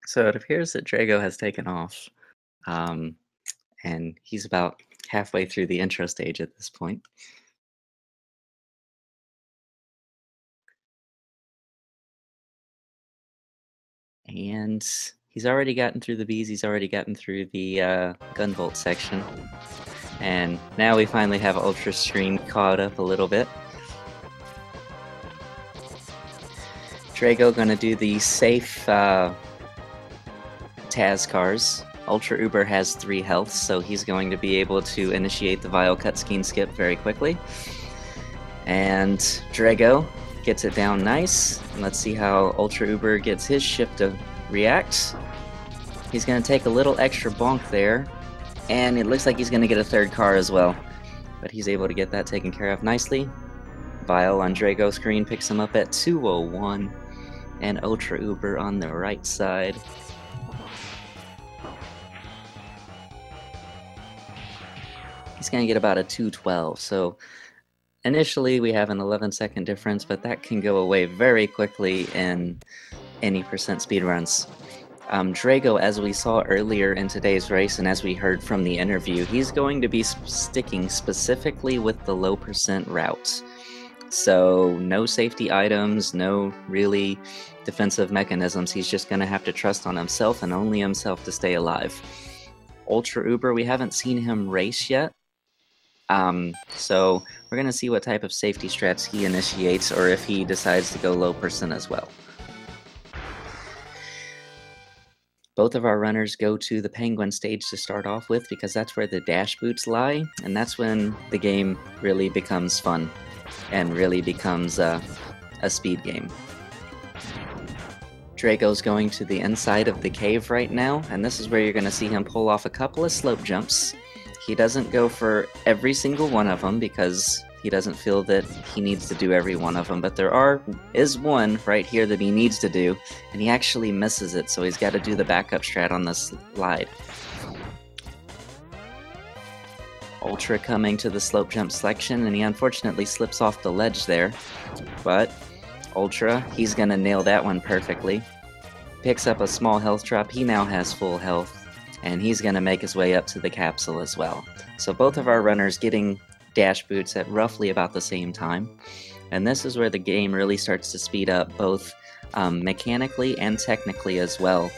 So it appears that Drago has taken off, um, and he's about halfway through the intro stage at this point. And he's already gotten through the bees, he's already gotten through the gunvolt section. And now we finally have Ultra Screen caught up a little bit. Drago gonna do the safe Taz cars. Ultra Uber has 3 health, so he's going to be able to initiate the Vile Cutscene skip very quickly. And Drago gets it down nice. And let's see how Ultra Uber gets his ship to react. He's going to take a little extra bonk there, and it looks like he's going to get a 3rd car as well. But he's able to get that taken care of nicely. Vile on Drago's screen picks him up at 201, and Ultra Uber on the right side. He's going to get about a 212, so initially we have an 11-second difference, but that can go away very quickly in any percent speedruns. Drago, as we saw earlier in today's race and as we heard from the interview, he's going to be sticking specifically with the low percent route. So no safety items, no really defensive mechanisms. He's just going to have to trust on himself and only himself to stay alive. Ultra Uber, we haven't seen him race yet. So we're going to see what type of safety strats he initiates, or if he decides to go low percent as well. Both of our runners go to the Penguin stage to start off with, because that's where the dash boots lie, and that's when the game really becomes fun and really becomes a speed game. Drago's going to the inside of the cave right now, and this is where you're going to see him pull off a couple of slope jumps. He doesn't go for every single one of them because he doesn't feel that he needs to do every one of them, but there is one right here that he needs to do, and he actually misses it, so he's got to do the backup strat on the slide. Ultra coming to the slope jump section, and he unfortunately slips off the ledge there, but Ultra, he's going to nail that one perfectly. Picks up a small health drop, he now has full health, and he's going to make his way up to the capsule as well. So both of our runners getting dash boots at roughly about the same time, and this is where the game really starts to speed up, both mechanically and technically as well.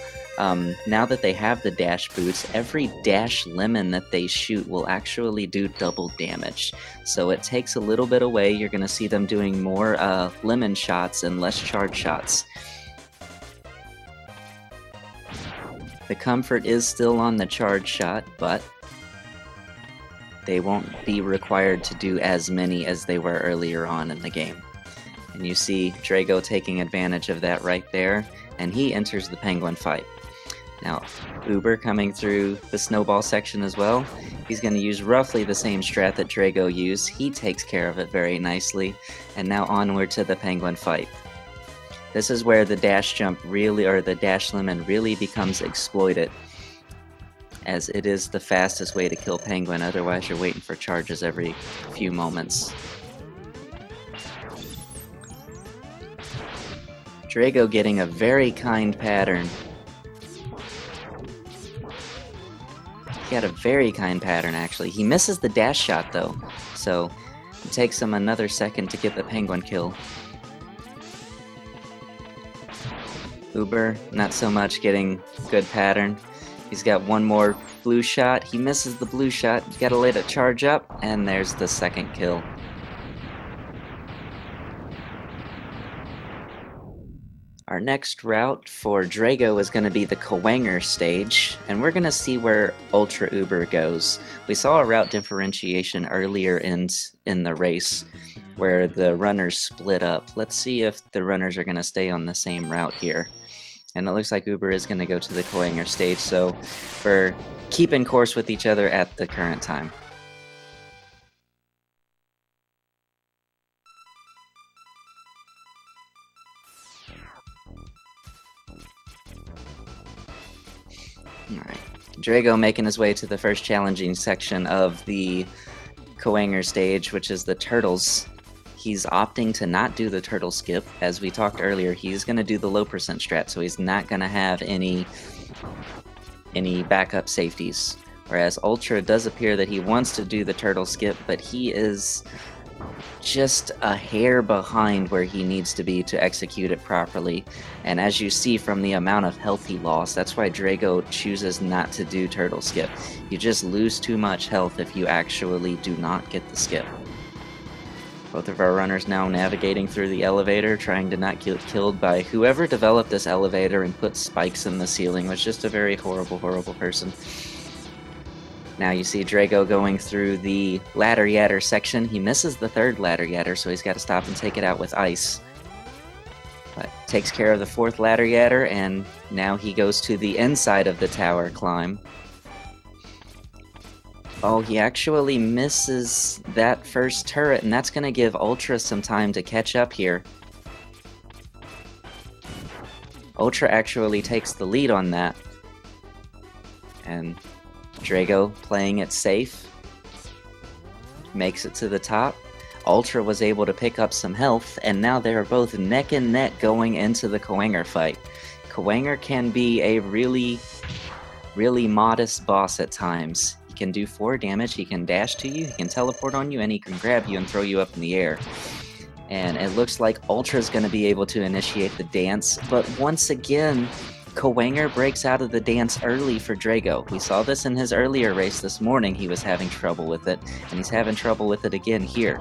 Now that they have the dash boots, every dash lemon that they shoot will actually do double damage. So it takes a little bit away. You're going to see them doing more lemon shots and less charge shots. The comfort is still on the charge shot, but they won't be required to do as many as they were earlier on in the game. And you see Drago taking advantage of that right there, and he enters the Penguin fight. Now, Uber coming through the snowball section as well. He's going to use roughly the same strat that Drago used. He takes care of it very nicely, and now onward to the Penguin fight. This is where the dash jump really, or the dash lemon really becomes exploited, as it is the fastest way to kill Penguin, otherwise you're waiting for charges every few moments. Drago getting a very kind pattern. He had a very kind pattern, actually. He misses the dash shot, though, so it takes him another second to get the penguin kill. Uber, not so much getting good pattern. He's got one more blue shot. He misses the blue shot. You gotta let it charge up, and there's the second kill. Our next route for Drago is going to be the Kwanger stage, and we're going to see where Ultra Uber goes. We saw a route differentiation earlier in the race where the runners split up. Let's see if the runners are going to stay on the same route here. And it looks like Uber is going to go to the Kwanger stage, so we're keeping course with each other at the current time. Alright, Drago making his way to the first challenging section of the Kwanger stage, which is the turtles. He's opting to not do the turtle skip. As we talked earlier, he's going to do the low percent strat, so he's not going to have any backup safeties. Whereas Ultra does appear that he wants to do the turtle skip, but he is just a hair behind where he needs to be to execute it properly. And as you see from the amount of health he lost, that's why Drago chooses not to do turtle skip. You just lose too much health if you actually do not get the skip. Both of our runners now navigating through the elevator, trying to not get killed by whoever developed this elevator and put spikes in the ceiling. Was just a very horrible, horrible person. Now you see Drago going through the ladder yatter section. He misses the third ladder yatter, so he's got to stop and take it out with ice. But takes care of the fourth ladder yatter, and now he goes to the inside of the tower climb. Oh, he actually misses that first turret, and that's going to give Ultra some time to catch up here. Ultra actually takes the lead on that. And Drago playing it safe. Makes it to the top. Ultra was able to pick up some health, and now they're both neck and neck going into the Kwanger fight. Kwanger can be a really, really modest boss at times. He can do 4 damage, he can dash to you, he can teleport on you, and he can grab you and throw you up in the air. And it looks like Ultra's going to be able to initiate the dance, but once again, Kwanger breaks out of the dance early for Drago. We saw this in his earlier race this morning. He was having trouble with it, and he's having trouble with it again here.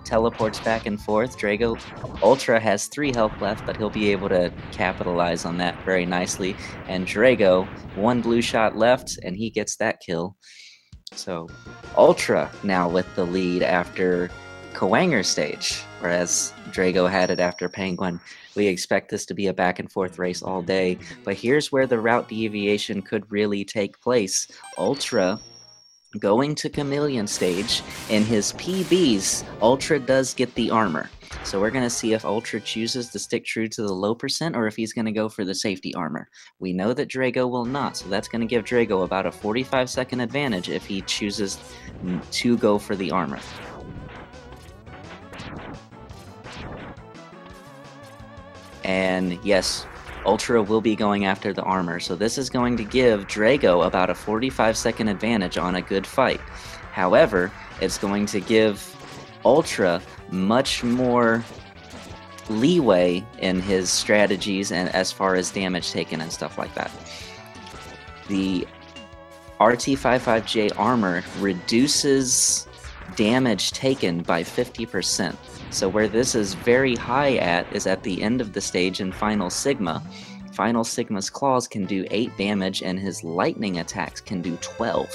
Teleports back and forth. Drago, Ultra has 3 health left, but he'll be able to capitalize on that very nicely. And Drago, 1 blue shot left, and he gets that kill. So, Ultra now with the lead after Kwanger stage, whereas Drago had it after Penguin. We expect this to be a back and forth race all day, but here's where the route deviation could really take place. Ultra going to Chameleon stage. In his PBs, Ultra does get the armor. So we're going to see if Ultra chooses to stick true to the low percent or if he's going to go for the safety armor. We know that Drago will not, so that's going to give Drago about a 45-second advantage if he chooses to go for the armor. And yes, Ultra will be going after the armor, so this is going to give Drago about a 45-second advantage on a good fight. However, it's going to give Ultra much more leeway in his strategies and as far as damage taken and stuff like that. The RT55J armor reduces damage taken by 50%. So where this is very high at is at the end of the stage in Final Sigma. Final Sigma's claws can do 8 damage and his lightning attacks can do 12.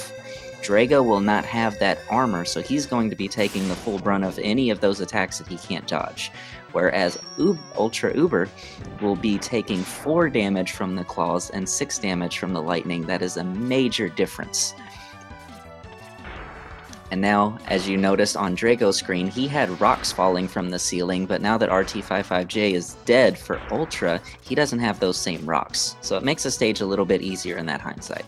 Drago will not have that armor, so he's going to be taking the full brunt of any of those attacks that he can't dodge. Whereas Ultra Uber will be taking 4 damage from the claws and 6 damage from the lightning. That is a major difference. And now, as you noticed on Drago's screen, he had rocks falling from the ceiling, but now that RT55J is dead for Ultra, he doesn't have those same rocks. So it makes the stage a little bit easier in that hindsight.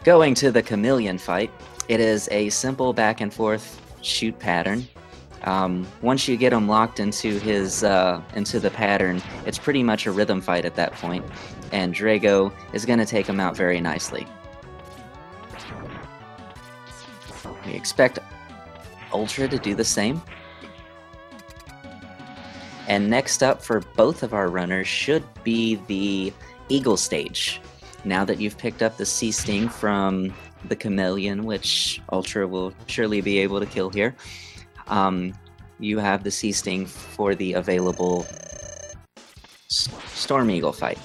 Going to the Chameleon fight, it is a simple back and forth shoot pattern. Once you get him locked into his into the pattern, it's pretty much a rhythm fight at that point, and Drago is going to take him out very nicely. We expect Ultra to do the same. And next up for both of our runners should be the Eagle stage. Now that you've picked up the Sea Sting from the Chameleon, which Ultra will surely be able to kill here, you have the Sea Sting for the available Storm Eagle fight.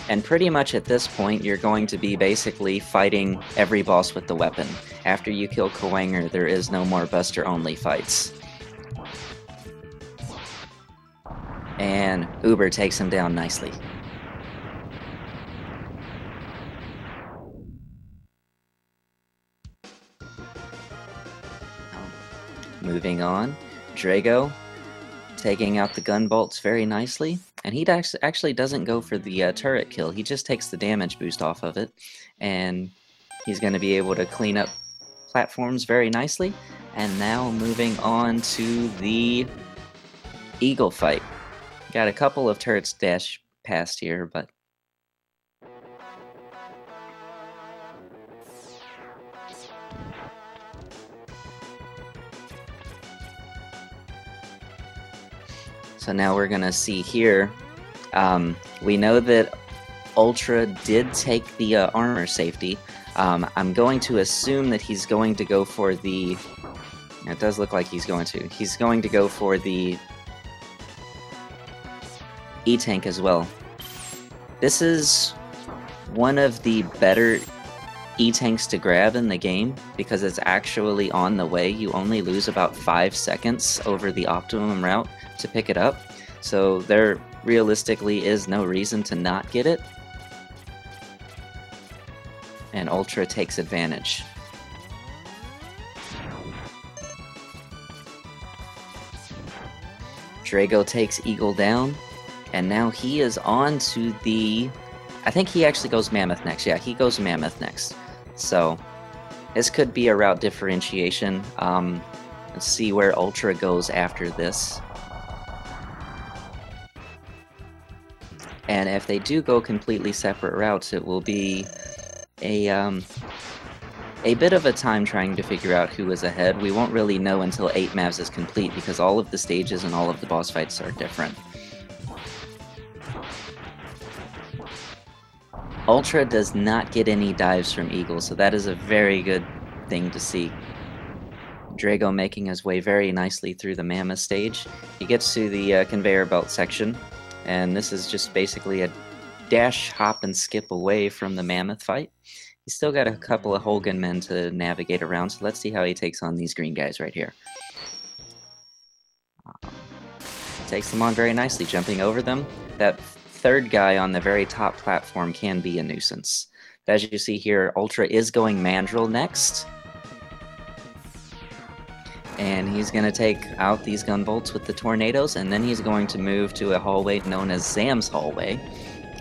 And pretty much at this point, you're going to be basically fighting every boss with the weapon. After you kill Kwanger, there is no more Buster-only fights. And Uber takes him down nicely. Moving on, Drago taking out the gun bolts very nicely, and he actually doesn't go for the turret kill. He just takes the damage boost off of it, and he's going to be able to clean up platforms very nicely. And now moving on to the Eagle fight. Got a couple of turrets dash past here, but so now we're gonna see here. We know that Ultra did take the armor safety. I'm going to assume that he's going to go for the. It does look like he's going to. He's going to go for the E-Tank as well. This is one of the better E-Tanks to grab in the game because it's actually on the way. You only lose about 5 seconds over the optimum route to pick it up, so there realistically is no reason to not get it. And Ultra takes advantage. Drago takes Eagle down. And now he is on to the... I think he actually goes Mammoth next. Yeah, he goes Mammoth next. So, this could be a route differentiation. Let's see where Ultra goes after this. And if they do go completely separate routes, it will be a bit of a time trying to figure out who is ahead. We won't really know until 8 Mavs is complete because all of the stages and all of the boss fights are different. Ultra does not get any dives from Eagle, so that is a very good thing to see. Drago making his way very nicely through the Mammoth stage. He gets to the conveyor belt section, and this is just basically a dash, hop, and skip away from the Mammoth fight. He's still got a couple of Holgan men to navigate around, so let's see how he takes on these green guys right here. Takes them on very nicely, jumping over them. That third guy on the very top platform can be a nuisance. As you see here, Ultra is going Mandrill next. And he's going to take out these gunbolts with the tornadoes, and then he's going to move to a hallway known as Zam's hallway.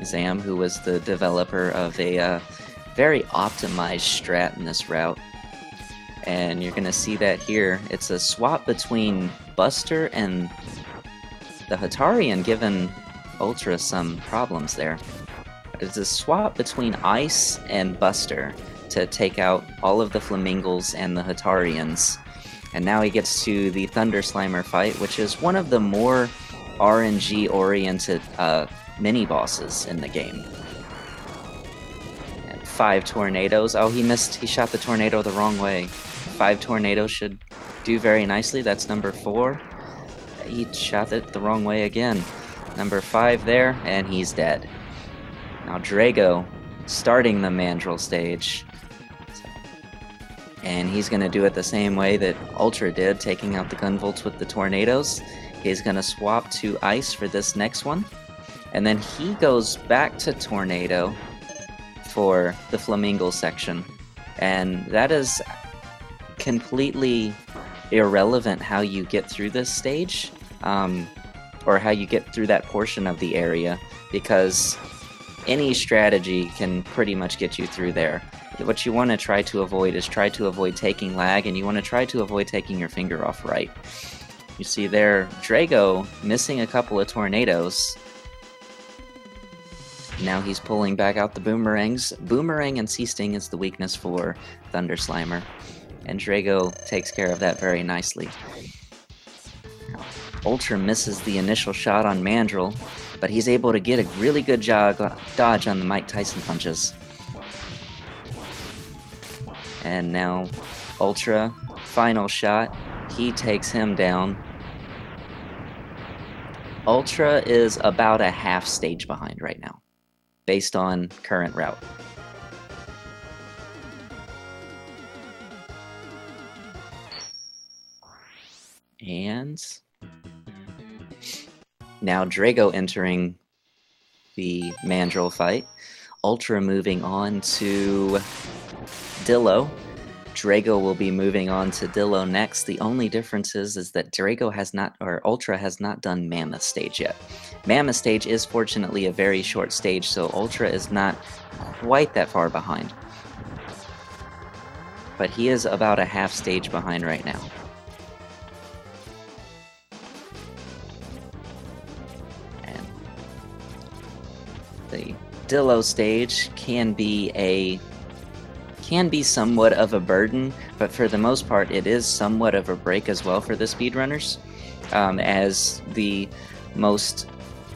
Zam, who was the developer of a very optimized strat in this route. And you're going to see that here. It's a swap between Buster and the Hatarian, given Ultra some problems there. It's a swap between Ice and Buster to take out all of the Flamingos and the Hatarians. And now he gets to the Thunder Slimer fight, which is one of the more RNG-oriented mini-bosses in the game. And 5 tornadoes. Oh, he missed. He shot the tornado the wrong way. 5 tornadoes should do very nicely. That's number 4. He shot it the wrong way again. Number 5 there, and he's dead. Now Drago starting the Mandrill stage. And he's going to do it the same way that Ultra did, taking out the gunvolts with the tornadoes. He's going to swap to Ice for this next one. And then he goes back to Tornado for the Flamingo section. And that is completely irrelevant how you get through this stage. Or how you get through that portion of the area, because any strategy can pretty much get you through there. What you want to try to avoid is taking lag, and you want to try to avoid taking your finger off right. You see there, Drago missing a couple of tornadoes. Now he's pulling back out the boomerangs. Boomerang and Sea Sting is the weakness for Thunder Slimer, and Drago takes care of that very nicely. Ultra misses the initial shot on Mandrill, but he's able to get a really good dodge on the Mike Tyson punches. And now Ultra, final shot, he takes him down. Ultra is about a half stage behind right now, based on current route. And now Drago entering the Mandrill fight. Ultra moving on to Dillo. Drago will be moving on to Dillo next. The only difference is that Drago has not, or Ultra has not done Mammoth Stage yet. Mammoth Stage is fortunately a very short stage, so Ultra is not quite that far behind. But he is about a half stage behind right now. And the Dillo stage can be somewhat of a burden, but for the most part it is somewhat of a break as well for the speedrunners, as the most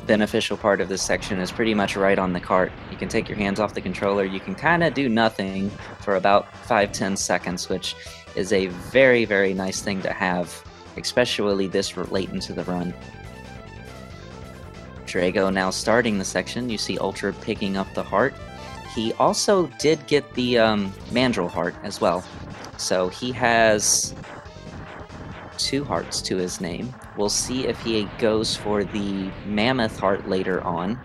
beneficial part of this section is pretty much right on the cart. You can take your hands off the controller, you can kind of do nothing for about 5-10 seconds, which is a very, very nice thing to have, especially this late into the run. Drago now starting the section. You see Ultra picking up the heart. He also did get the Mandrill heart as well, so he has 2 hearts to his name. We'll see if he goes for the Mammoth heart later on.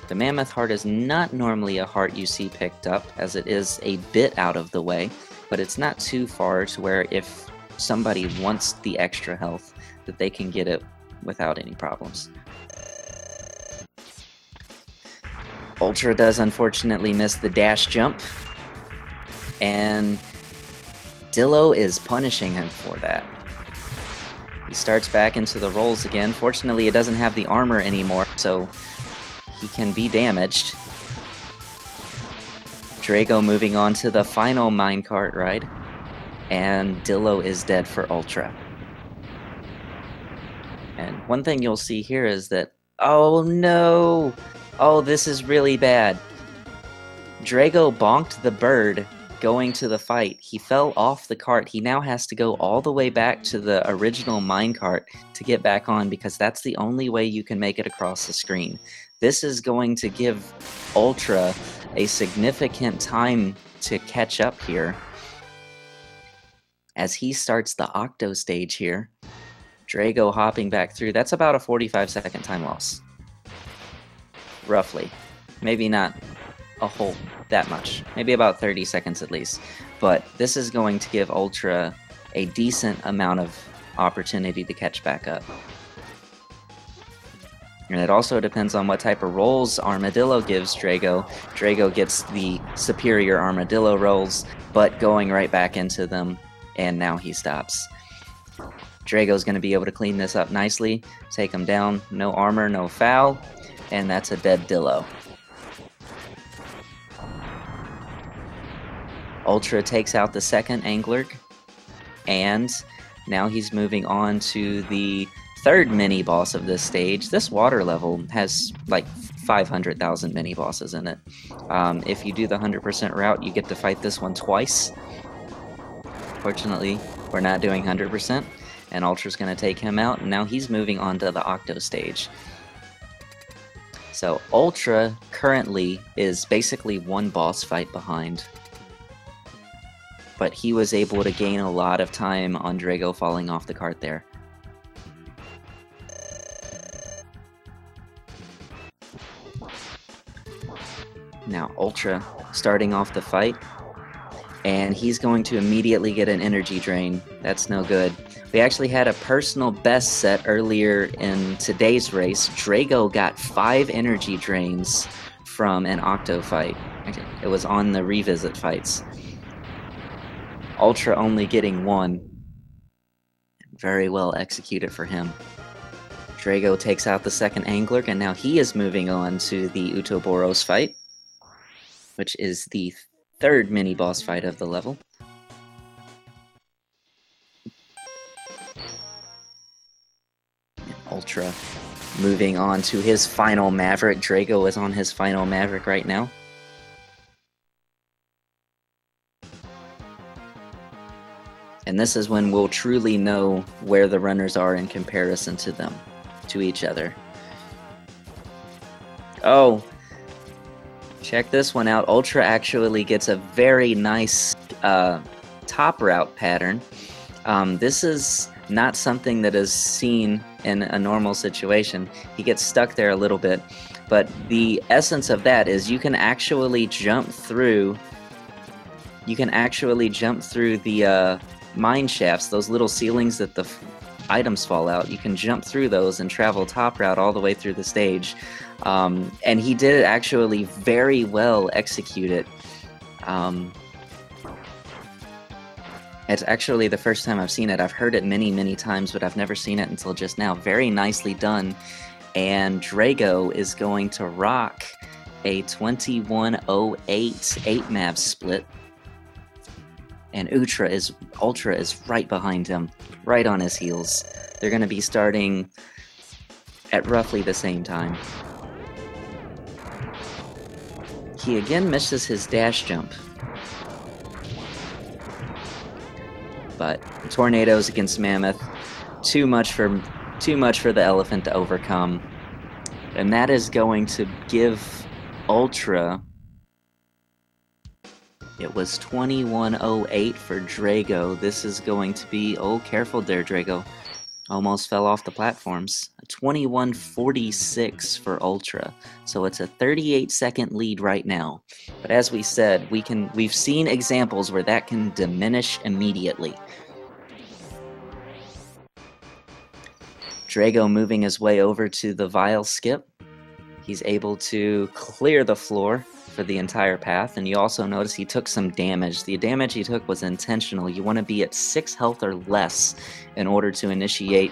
The Mammoth heart is not normally a heart you see picked up, as it is a bit out of the way, but it's not too far to where if somebody wants the extra health, that they can get it without any problems. Ultra does unfortunately miss the dash jump, and Dillo is punishing him for that. He starts back into the rolls again. Fortunately, it doesn't have the armor anymore, so he can be damaged. Drago moving on to the final minecart ride, and Dillo is dead for Ultra. And one thing you'll see here is that, oh no! Oh, this is really bad. Drago bonked the bird going to the fight. He fell off the cart. He now has to go all the way back to the original minecart to get back on, because that's the only way you can make it across the screen. This is going to give Ultra a significant time to catch up here, as he starts the Octo stage here. Drago hopping back through. That's about a 45-second time loss. Roughly. Maybe not a whole that much. Maybe about 30 seconds at least. But this is going to give Ultra a decent amount of opportunity to catch back up. And it also depends on what type of rolls Armadillo gives Drago. Drago gets the superior Armadillo rolls, but going right back into them, and now he stops. Drago's going to be able to clean this up nicely, take him down, no armor, no foul, and that's a dead Dillo. Ultra takes out the second Angler, and now he's moving on to the third mini-boss of this stage. This water level has like 500,000 mini-bosses in it. If you do the 100% route, you get to fight this one twice. Fortunately, we're not doing 100%, and Ultra's going to take him out, and now he's moving on to the Octo stage. So Ultra currently is basically one boss fight behind, but he was able to gain a lot of time on Drago falling off the cart there. Now Ultra starting off the fight, and he's going to immediately get an energy drain. That's no good. We actually had a personal best set earlier in today's race. Drago got 5 energy drains from an Octo fight. It was on the revisit fights. Ultra only getting 1. Very well executed for him. Drago takes out the second angler, and now he is moving on to the Utoboros fight, which is the third mini-boss fight of the level. Ultra moving on to his final Maverick. Drago is on his final Maverick right now. And this is when we'll truly know where the runners are in comparison to them, to each other. Oh, check this one out. Ultra actually gets a very nice top route pattern. This is not something that is seen in a normal situation. He gets stuck there a little bit, but the essence of that is you can actually jump through. You can actually jump through the mine shafts, those little ceilings that the items fall out. You can jump through those and travel top route all the way through the stage. And he did actually very well execute it. It's actually the first time I've seen it. I've heard it many, many times, but I've never seen it until just now. Very nicely done. And Drago is going to rock a 2108 8-map split. And Ultra is right behind him, right on his heels. They're going to be starting at roughly the same time. He again misses his dash jump. But tornadoes against Mammoth, too much for the elephant to overcome. And that is going to give Ultra... It was 2108 for Drago. This is going to be... Oh, careful there, Drago. Almost fell off the platforms. 2146 for Ultra. So it's a 38-second lead right now. But as we said, we've seen examples where that can diminish immediately. Drago moving his way over to the vial skip. He's able to clear the floor for the entire path, and you also notice he took some damage. The damage he took was intentional. You want to be at 6 health or less in order to initiate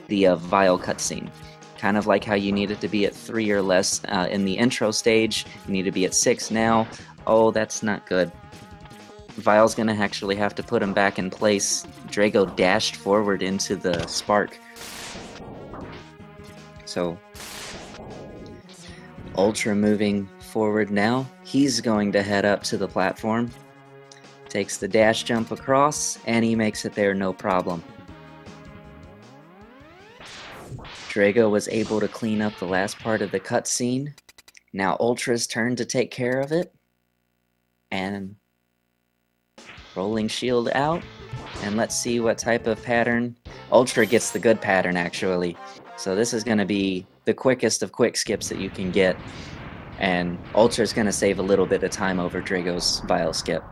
the vial cutscene. Kind of like how you needed to be at 3 or less in the intro stage. You need to be at 6 now. Oh, that's not good. Vial's gonna actually have to put him back in place. Drago dashed forward into the spark. So Ultra moving forward now. He's going to head up to the platform. Takes the dash jump across, and he makes it there no problem. Drago was able to clean up the last part of the cutscene. Now Ultra's turn to take care of it. And rolling shield out. And let's see what type of pattern. Ultra gets the good pattern, actually. So this is going to be the quickest of quick skips that you can get. And Ultra's going to save a little bit of time over Drago's vial skip.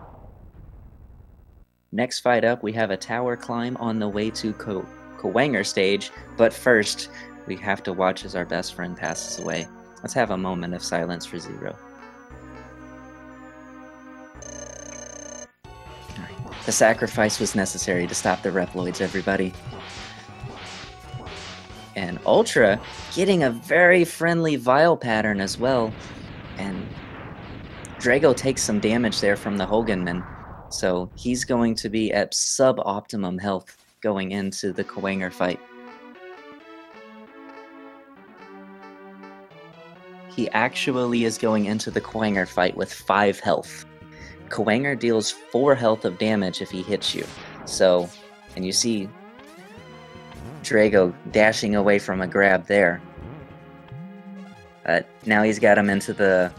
Next fight up, we have a tower climb on the way to Kawanger stage. But first, we have to watch as our best friend passes away. Let's have a moment of silence for Zero. Alright. The sacrifice was necessary to stop the Reploids, everybody. And Ultra getting a very friendly vial pattern as well. And Drago takes some damage there from the Hoganman. So he's going to be at sub-optimum health going into the Kawanger fight. He actually is going into the Kawanger fight with 5 health. Kawanger deals 4 health of damage if he hits you. So, and you see Drago dashing away from a grab there. Now he's got him into the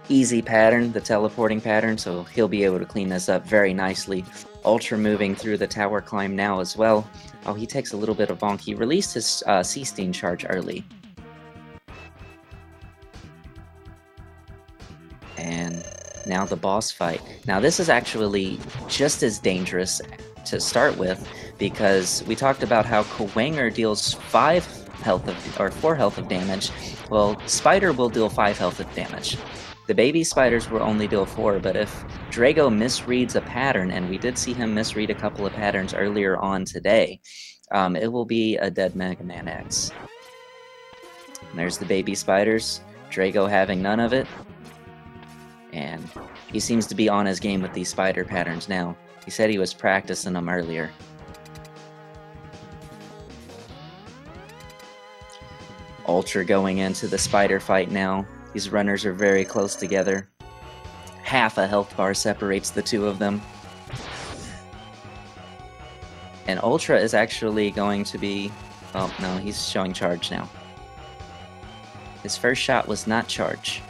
easy pattern, the teleporting pattern, so he'll be able to clean this up very nicely. Ultra moving through the tower climb now as well. Oh, he takes a little bit of bonk. He released his C-Steam charge early. And now the boss fight. Now this is actually just as dangerous to start with, because we talked about how Kawanger deals 4 health of damage. Well, Spider will deal 5 health of damage. The baby spiders will only deal 4, but if Drago misreads a pattern, and we did see him misread a couple of patterns earlier on today, It will be a dead Mega Man X. And there's the baby spiders. Drago having none of it. And he seems to be on his game with these spider patterns now. He said he was practicing them earlier. Ultra going into the spider fight now. These runners are very close together. Half a health bar separates the two of them. And Ultra is actually going to be... Oh, no, he's showing charge now. His first shot was not charge.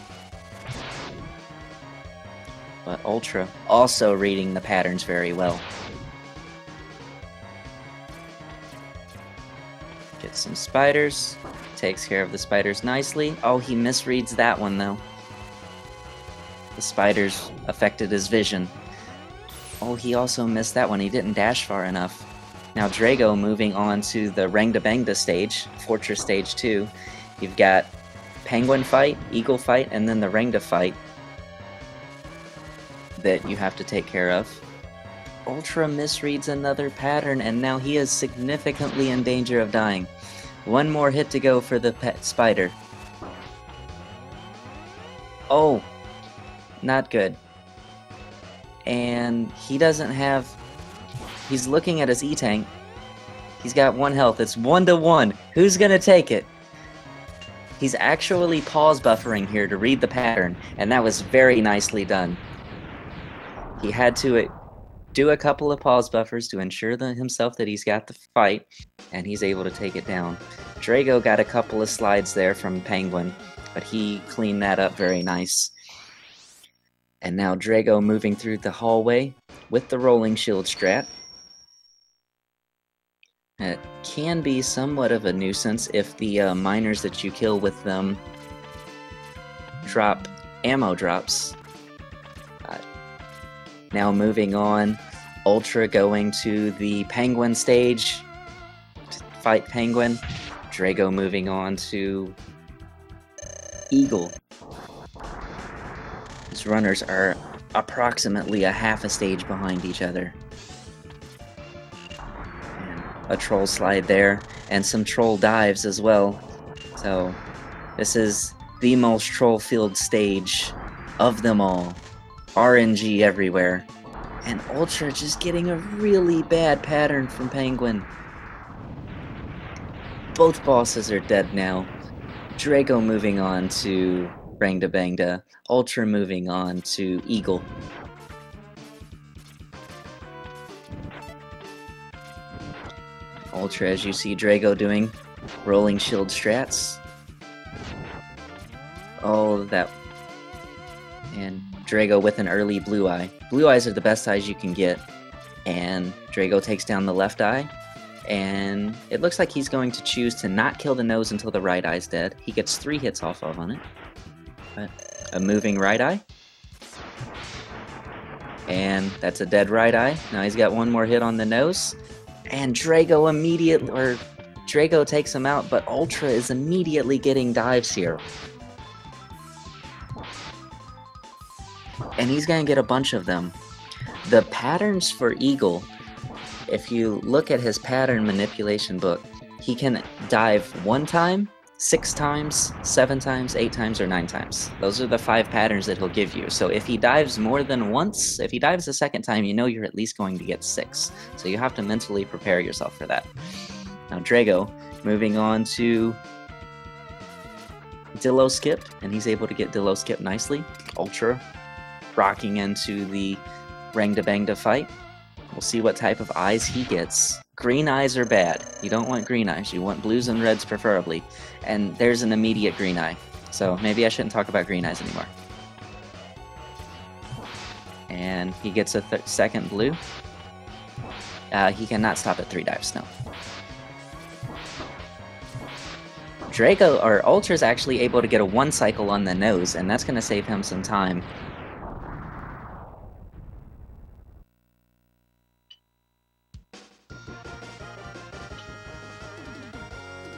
But Ultra also reading the patterns very well. Gets some spiders. Takes care of the spiders nicely. Oh, he misreads that one, though. The spiders affected his vision. Oh, he also missed that one. He didn't dash far enough. Now Drago moving on to the Rangda Bangda stage, Fortress Stage 2. You've got Penguin fight, Eagle fight, and then the Rangda fight that you have to take care of. Ultra misreads another pattern, and now he is significantly in danger of dying. One more hit to go for the pet spider. Oh, not good. And he doesn't have... He's looking at his E-Tank. He's got 1 health. It's 1-to-1. Who's gonna take it? He's actually pause buffering here to read the pattern, and that was very nicely done. He had to do a couple of pause buffers to ensure himself that he's got the fight, and he's able to take it down. Drago got a couple of slides there from Penguin, but he cleaned that up very nice. And now Drago moving through the hallway with the rolling shield strat. It can be somewhat of a nuisance if the miners that you kill with them drop ammo drops. Now moving on, Ultra going to the Penguin stage to fight Penguin. Drago moving on to Eagle. These runners are approximately a half a stage behind each other. And a troll slide there, and some troll dives as well. So this is the most troll-filled stage of them all. RNG everywhere. And Ultra just getting a really bad pattern from Penguin. Both bosses are dead now. Drago moving on to Rangda Bangda. Ultra moving on to Eagle. Ultra, as you see Drago doing rolling shield strats. Oh, that... And Drago with an early blue eye. Blue eyes are the best eyes you can get. And Drago takes down the left eye. And it looks like he's going to choose to not kill the nose until the right eye's dead. He gets 3 hits off of on it. But a moving right eye. And that's a dead right eye. Now he's got 1 more hit on the nose. And Drago Drago takes him out, but Ultra is immediately getting dives here. And he's going to get a bunch of them. The patterns for Eagle, if you look at his pattern manipulation book, he can dive 1 time, 6 times, 7 times, 8 times, or 9 times. Those are the 5 patterns that he'll give you. So if he dives more than once, if he dives a second time, you know you're at least going to get 6. So you have to mentally prepare yourself for that. Now Drago, moving on to Dillo Skip, and he's able to get Dillo Skip nicely. Ultra rocking into the Rangda Bangda fight. We'll see what type of eyes he gets. Green eyes are bad. You don't want green eyes. You want blues and reds preferably. And there's an immediate green eye. So maybe I shouldn't talk about green eyes anymore. And he gets a second blue. He cannot stop at 3 dives, no. Drago, or Ultra's actually able to get a 1 cycle on the nose, and that's going to save him some time.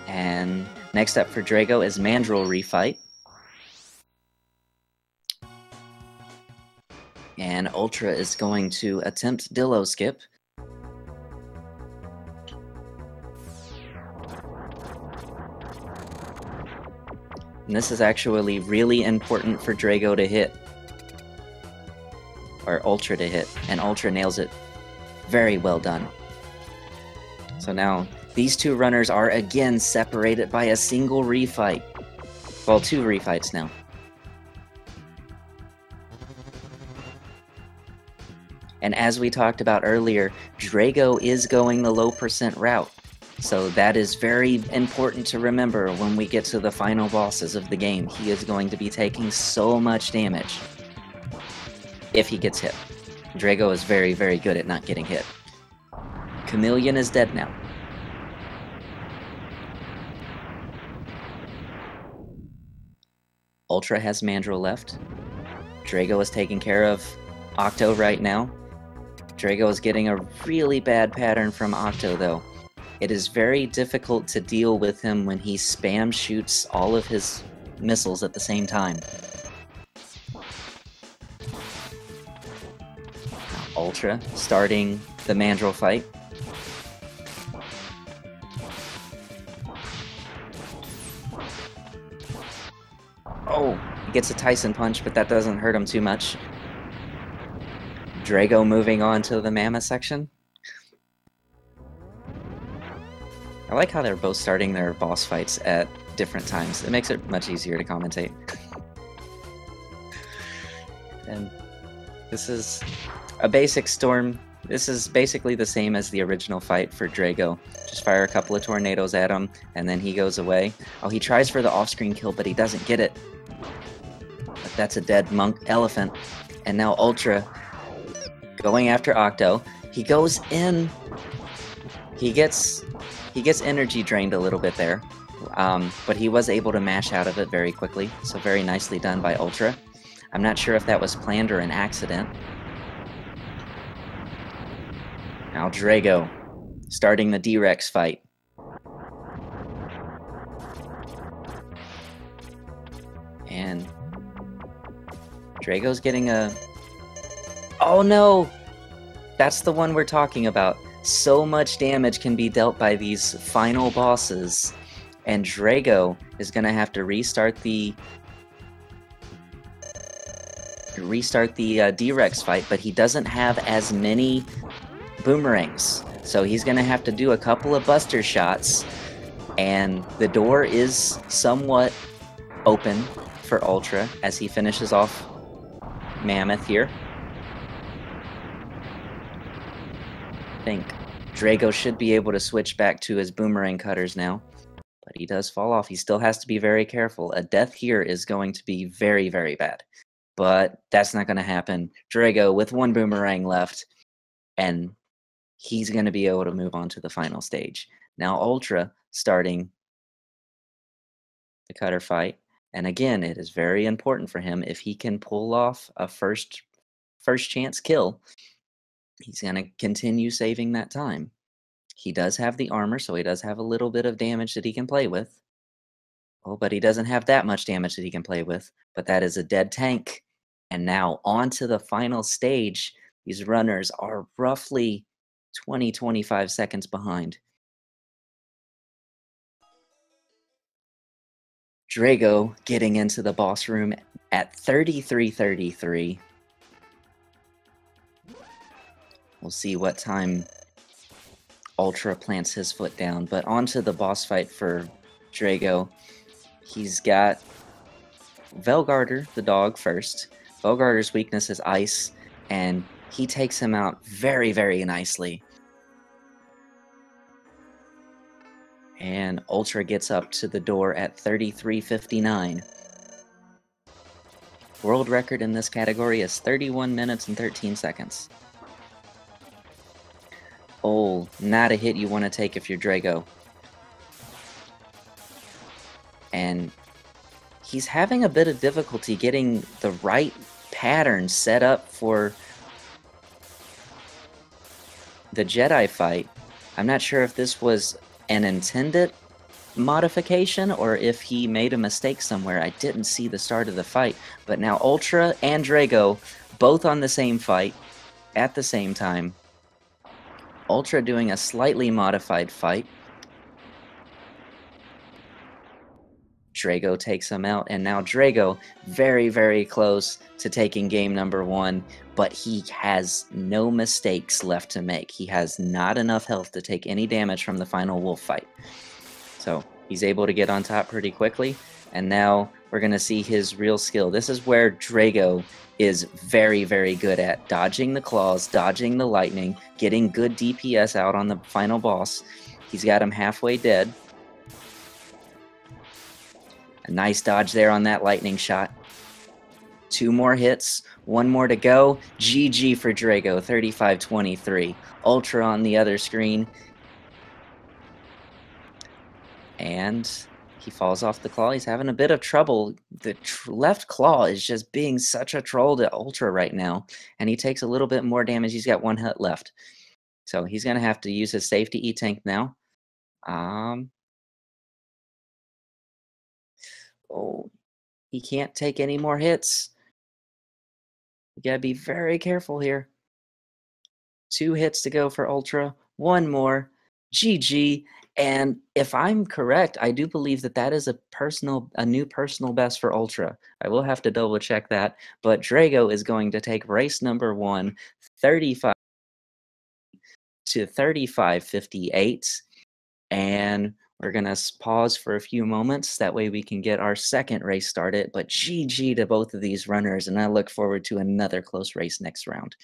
And next up for Drago is Mandrill Refight. And Ultra is going to attempt Dillo Skip. And this is actually really important for Drago to hit. Or Ultra to hit. And Ultra nails it. Very well done. So now, these two runners are again separated by a single refight. Well, 2 refights now. And as we talked about earlier, Drago is going the low percent route. So that is very important to remember when we get to the final bosses of the game. He is going to be taking so much damage if he gets hit. Drago is very, very good at not getting hit. Chameleon is dead now. Ultra has Mandrill left. Drago is taking care of Octo right now. Drago is getting a really bad pattern from Octo, though. It is very difficult to deal with him when he spam shoots all of his missiles at the same time. Ultra starting the Mandrill fight. Oh, he gets a Tyson punch, but that doesn't hurt him too much. Drago moving on to the Mammoth section. I like how they're both starting their boss fights at different times. It makes it much easier to commentate. And this is a basic storm. This is basically the same as the original fight for Drago. Just fire a couple of tornadoes at him, and then he goes away. Oh, he tries for the off-screen kill, but he doesn't get it. But that's a dead monk elephant. And now Ultra going after Octo. He goes in. He gets energy drained a little bit there, but he was able to mash out of it very quickly, so very nicely done by Ultra. I'm not sure if that was planned or an accident. Now Drago starting the D-Rex fight. And Drago's getting a... Oh no! That's the one we're talking about. So much damage can be dealt by these final bosses, and Drago is going to have to restart the D-Rex fight, but he doesn't have as many boomerangs, so he's going to have to do a couple of buster shots, and the door is somewhat open for Ultra as he finishes off Mammoth here. I think Drago should be able to switch back to his boomerang cutters now, but he does fall off. He still has to be very careful. A death here is going to be very, very bad, but that's not going to happen. Drago with 1 boomerang left, and he's going to be able to move on to the final stage. Now Ultra starting the cutter fight, and again, it is very important for him if he can pull off a first chance kill. He's going to continue saving that time. He does have the armor, so he does have a little bit of damage that he can play with. Oh, but he doesn't have that much damage that he can play with. But that is a dead tank. And now on to the final stage. These runners are roughly 20-25 seconds behind. Drago getting into the boss room at 33:33. We'll see what time Ultra plants his foot down, but onto the boss fight for Drago. He's got Velgarder, the dog, first. Velgarder's weakness is ice, and he takes him out very, very nicely. And Ultra gets up to the door at 33:59. World record in this category is 31 minutes and 13 seconds. Oh, not a hit you want to take if you're Drago. And he's having a bit of difficulty getting the right pattern set up for the Jedi fight. I'm not sure if this was an intended modification or if he made a mistake somewhere. I didn't see the start of the fight, but now Ultra and Drago both on the same fight at the same time. Ultra doing a slightly modified fight. Drago takes him out, and now Drago very, very close to taking game number 1, but he has no mistakes left to make. He has not enough health to take any damage from the final wolf fight. So he's able to get on top pretty quickly, and now we're going to see his real skill. This is where Drago is very, very good at dodging the claws, dodging the lightning, getting good DPS out on the final boss. He's got him halfway dead. A nice dodge there on that lightning shot. 2 more hits, 1 more to go. GG for Drago, 35-23. Ultra on the other screen. And he falls off the claw. He's having a bit of trouble. The left claw is just being such a troll to Ultra right now. And he takes a little bit more damage. He's got 1 hit left. So he's going to have to use his safety E-Tank now. Oh, he can't take any more hits. You got to be very careful here. 2 hits to go for Ultra. 1 more. GG. And if I'm correct, I do believe that that is a new personal best for Ultra. I will have to double check that. But Drago is going to take race number 1, 35 to 35-58. And we're going to pause for a few moments. That way we can get our second race started. But GG to both of these runners. And I look forward to another close race next round.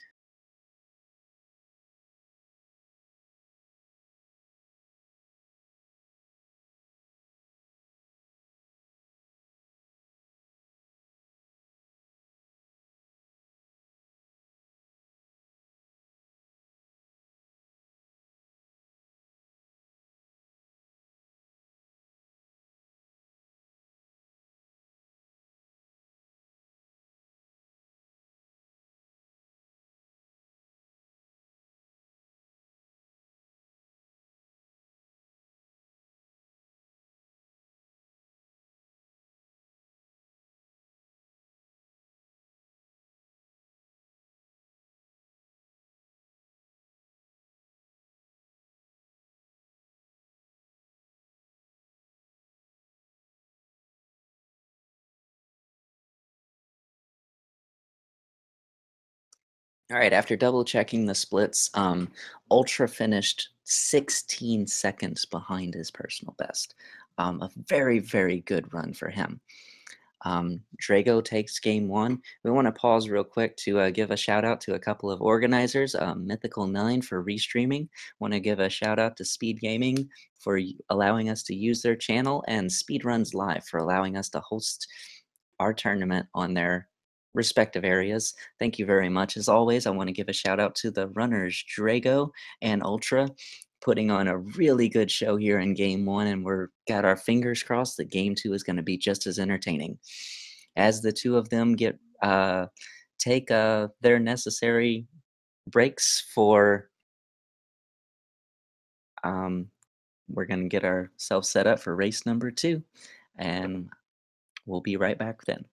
All right, after double checking the splits, Ultra finished 16 seconds behind his personal best. A very, very good run for him. Drago takes game 1. We want to pause real quick to give a shout out to a couple of organizers. Mythical 9 for restreaming. Want to give a shout out to Speed Gaming for allowing us to use their channel, and Speedruns Live for allowing us to host our tournament on their respective areas. Thank you very much. As always, I want to give a shout out to the runners Drago and Ultra, putting on a really good show here in game 1, and we're got our fingers crossed that game 2 is going to be just as entertaining. As the two of them take their necessary breaks for, we're going to get ourselves set up for race number 2, and we'll be right back then.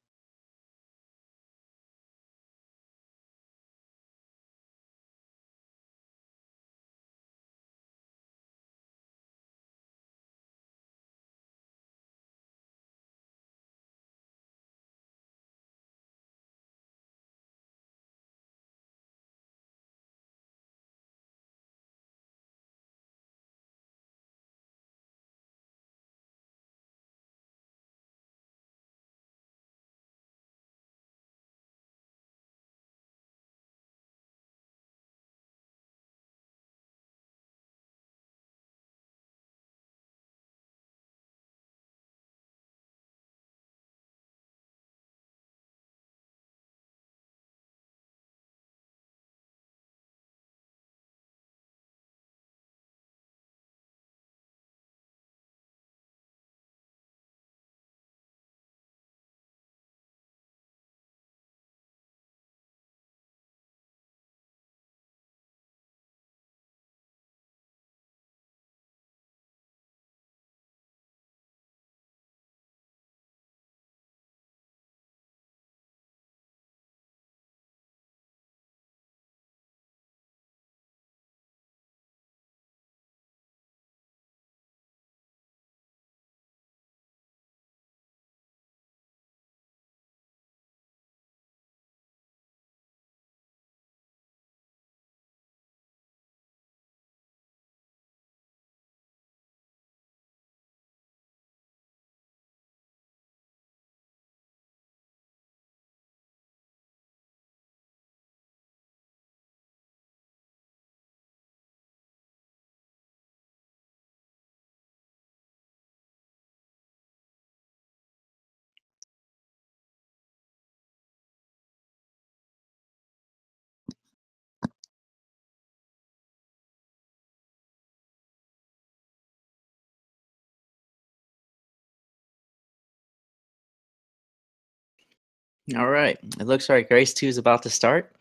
All right. It looks like race two is about to start.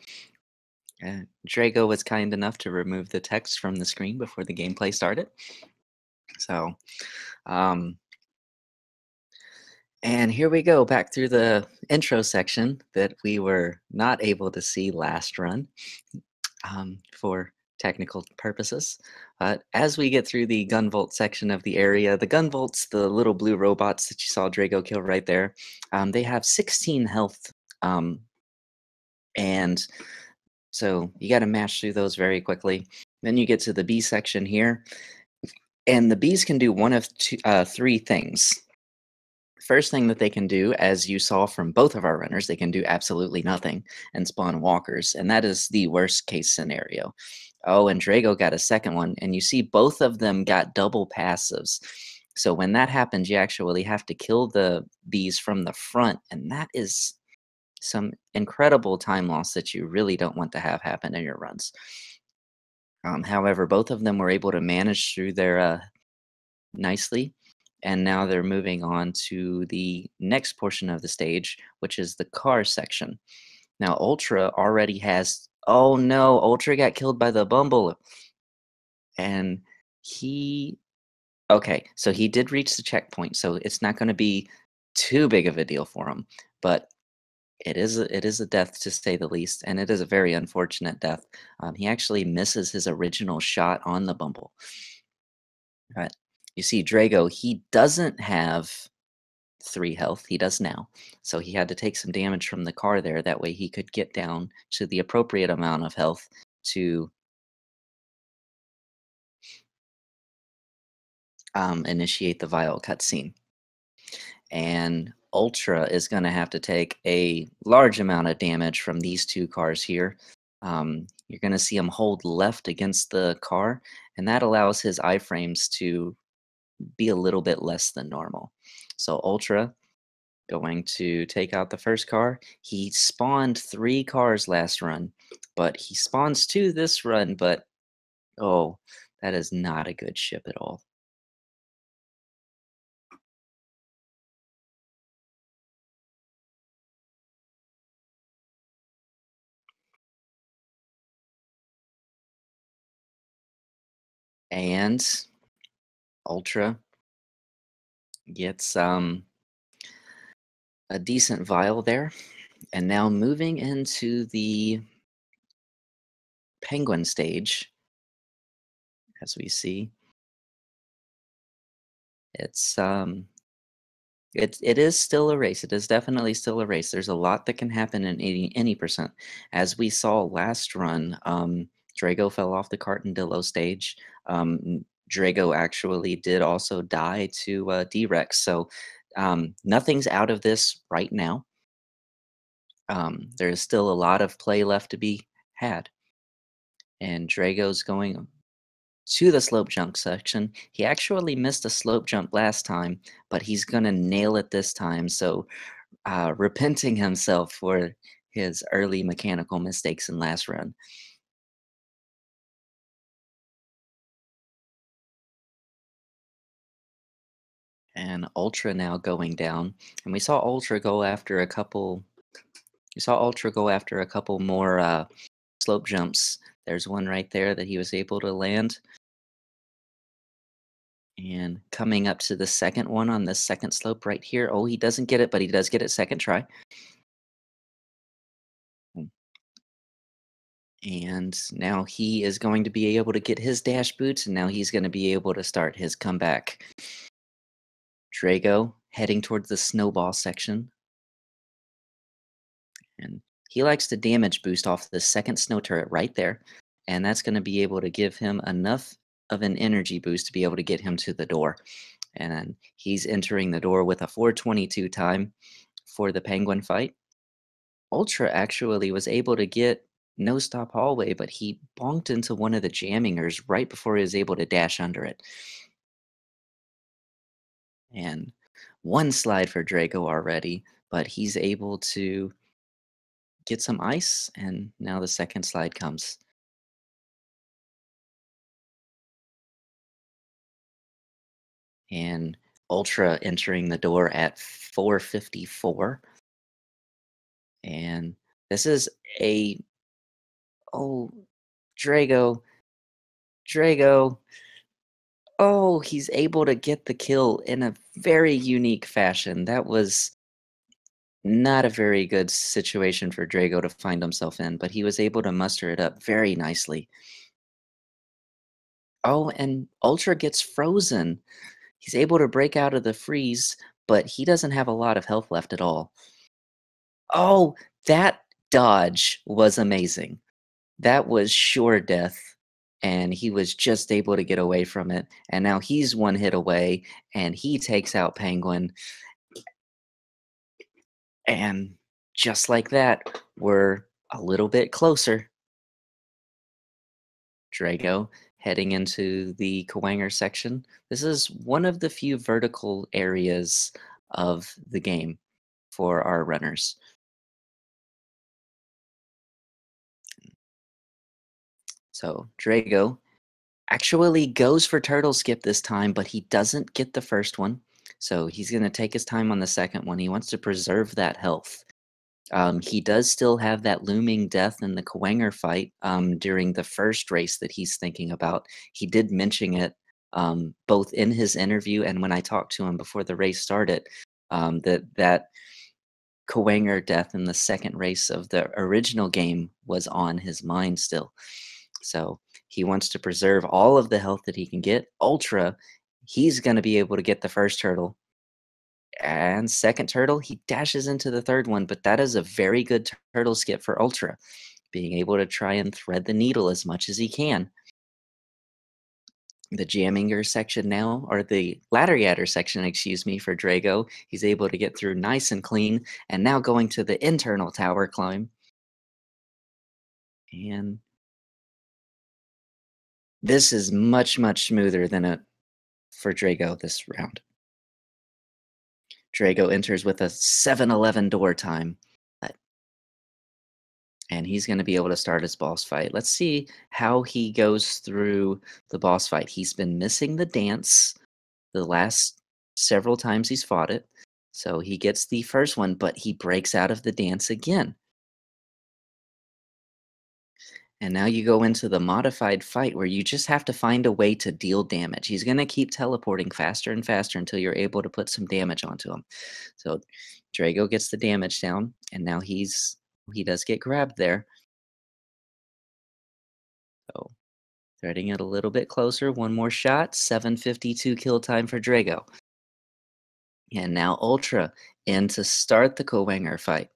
Drago was kind enough to remove the text from the screen before the gameplay started. So, um, and here we go back through the intro section that we were not able to see last run for technical purposes. But as we get through the gunvolt section of the area, the gunvolts, the little blue robots that you saw Drago kill right there, they have 16 health. Um, and so you got to mash through those very quickly. Then you get to the B section here, and the bees can do one of three things. First thing that they can do, as you saw from both of our runners, they can do absolutely nothing and spawn walkers, and that is the worst case scenario. Oh, and Drago got a second one, and you see both of them got double passives. So when that happens, you actually have to kill the bees from the front, and that is some incredible time loss that you really don't want to have happen in your runs. However, both of them were able to manage through their nicely. And now they're moving on to the next portion of the stage, which is the car section. Now, Ultra already has. Oh no, Ultra got killed by the Bumble. And he. Okay, so he did reach the checkpoint, so it's not going to be too big of a deal for him. But it is a death to say the least, and it is a very unfortunate death. He actually misses his original shot on the Bumble. But you see, Drago, he doesn't have 3 health. He does now. So he had to take some damage from the car there. That way he could get down to the appropriate amount of health to initiate the vial cutscene. And Ultra is going to have to take a large amount of damage from these two cars here. You're going to see him hold left against the car, and that allows his iframes to be a little bit less than normal. So Ultra going to take out the first car. He spawned 3 cars last run, but he spawns 2 this run, but oh, that is not a good ship at all. And Ultra gets a decent vial there. And now moving into the penguin stage, as we see, it's it is still a race. It is definitely still a race. There's a lot that can happen in any percent. As we saw last run, Drago fell off the Cartondillo stage. Drago actually did also die to D-Rex. So nothing's out of this right now. There is still a lot of play left to be had. And Drago's going to the slope jump section. He actually missed a slope jump last time, but he's going to nail it this time. So repenting himself for his early mechanical mistakes in last run. And Ultra now going down. And we saw Ultra go after a couple. We saw Ultra go after a couple more slope jumps. There's one right there that he was able to land. And coming up to the second one on the second slope right here. Oh, he doesn't get it, but he does get it second try. And now he is going to be able to get his dash boots, and now he's going to be able to start his comeback. Drago heading towards the snowball section. And he likes to damage boost off the second snow turret right there. And that's going to be able to give him enough of an energy boost to be able to get him to the door. And he's entering the door with a 422 time for the penguin fight. Ultra actually was able to get no stop hallway, but he bonked into one of the jammingers right before he was able to dash under it. And one slide for Draco already, but he's able to get some ice, and now the second slide comes. And Ultra entering the door at 454. And this is a oh Drago, Drago. Oh, he's able to get the kill in a very unique fashion. That was not a very good situation for Drago to find himself in, but he was able to muster it up very nicely. Oh, and Ultra gets frozen. He's able to break out of the freeze, but he doesn't have a lot of health left at all. Oh, that dodge was amazing. That was sure death, and he was just able to get away from it, and now he's one hit away, and he takes out Penguin, and just like that, we're a little bit closer. Drago heading into the Kawanger section. This is one of the few vertical areas of the game for our runners. So Drago actually goes for turtle skip this time, but he doesn't get the first one. So he's going to take his time on the second one. He wants to preserve that health. He does still have that looming death in the Kawanger fight during the first race that he's thinking about. He did mention it both in his interview and when I talked to him before the race started. That Kawanger death in the second race of the original game was on his mind still. So he wants to preserve all of the health that he can get. Ultra, he's going to be able to get the first turtle. And second turtle, he dashes into the third one, but that is a very good turtle skip for Ultra, being able to try and thread the needle as much as he can. The jamminger section now, or the ladder yadder section, excuse me, for Drago, he's able to get through nice and clean, and now going to the internal tower climb. And this is much, much smoother than it for Drago this round. Drago enters with a 7-11 door time. And he's going to be able to start his boss fight. Let's see how he goes through the boss fight. He's been missing the dance the last several times he's fought it. So he gets the first one, but he breaks out of the dance again. And now you go into the modified fight where you just have to find a way to deal damage. He's going to keep teleporting faster and faster until you're able to put some damage onto him. So Drago gets the damage down, and now he does get grabbed there. So threading it a little bit closer. One more shot. 752 kill time for Drago. And now Ultra in to start the Kowanger fight.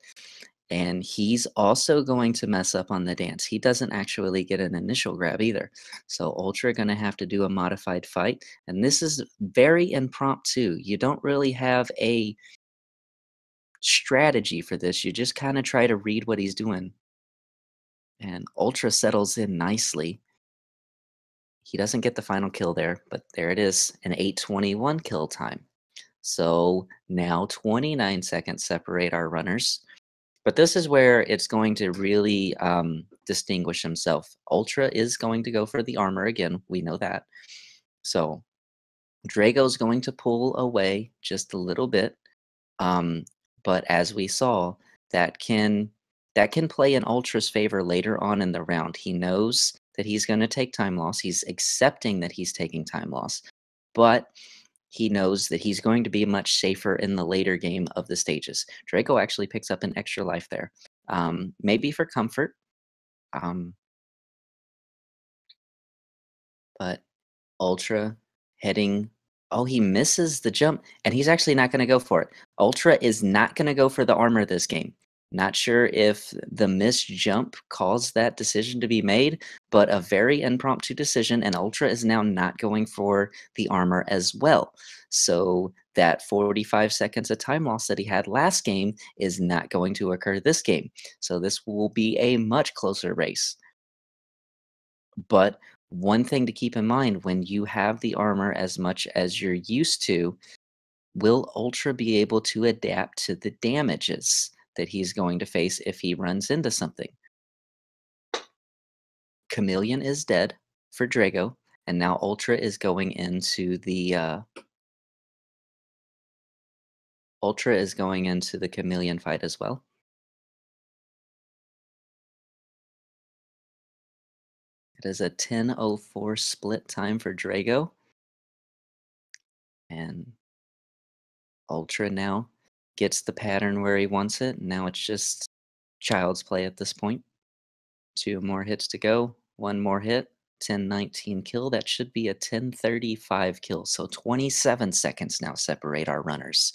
And he's also going to mess up on the dance. He doesn't actually get an initial grab either. So Ultra going to have to do a modified fight. And this is very impromptu. You don't really have a strategy for this. You just kind of try to read what he's doing. And Ultra settles in nicely. He doesn't get the final kill there, but there it is, an 821 kill time. So now 29 seconds separate our runners. But this is where it's going to really distinguish himself. Ultra is going to go for the armor again. We know that. So Drago's going to pull away just a little bit. Um, but as we saw, that can that can play in Ultra's favor later on in the round. He knows that he's going to take time loss. He's accepting that he's taking time loss, but he knows that he's going to be much safer in the later game of the stages. Drago actually picks up an extra life there, maybe for comfort, um, but Ultra heading. Oh, he misses the jump, and he's actually not going to go for it. Ultra is not going to go for the armor this game. Not sure if the missed jump caused that decision to be made, but a very impromptu decision, and Ultra is now not going for the armor as well. So that 45 seconds of time loss that he had last game is not going to occur this game. So this will be a much closer race. But one thing to keep in mind when you have the armor as much as you're used to, will Ultra be able to adapt to the damages that he's going to face if he runs into something? Chameleon is dead for Drago, and now Ultra is going into the Chameleon fight as well. It is a 10:04 split time for Drago. And Ultra now gets the pattern where he wants it. Now it's just child's play at this point. 2 more hits to go. 1 more hit. 10:19 kill. That should be a 10:35 kill. So 27 seconds now separate our runners.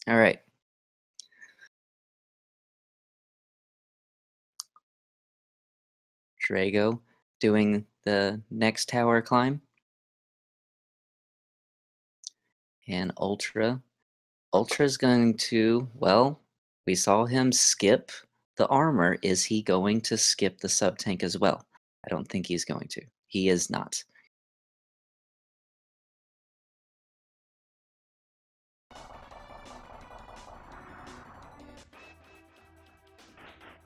All right. Drago doing the next tower climb. And Ultra's going to, well, we saw him skip the armor. Is he going to skip the sub tank as well? I don't think he's going to. He is not.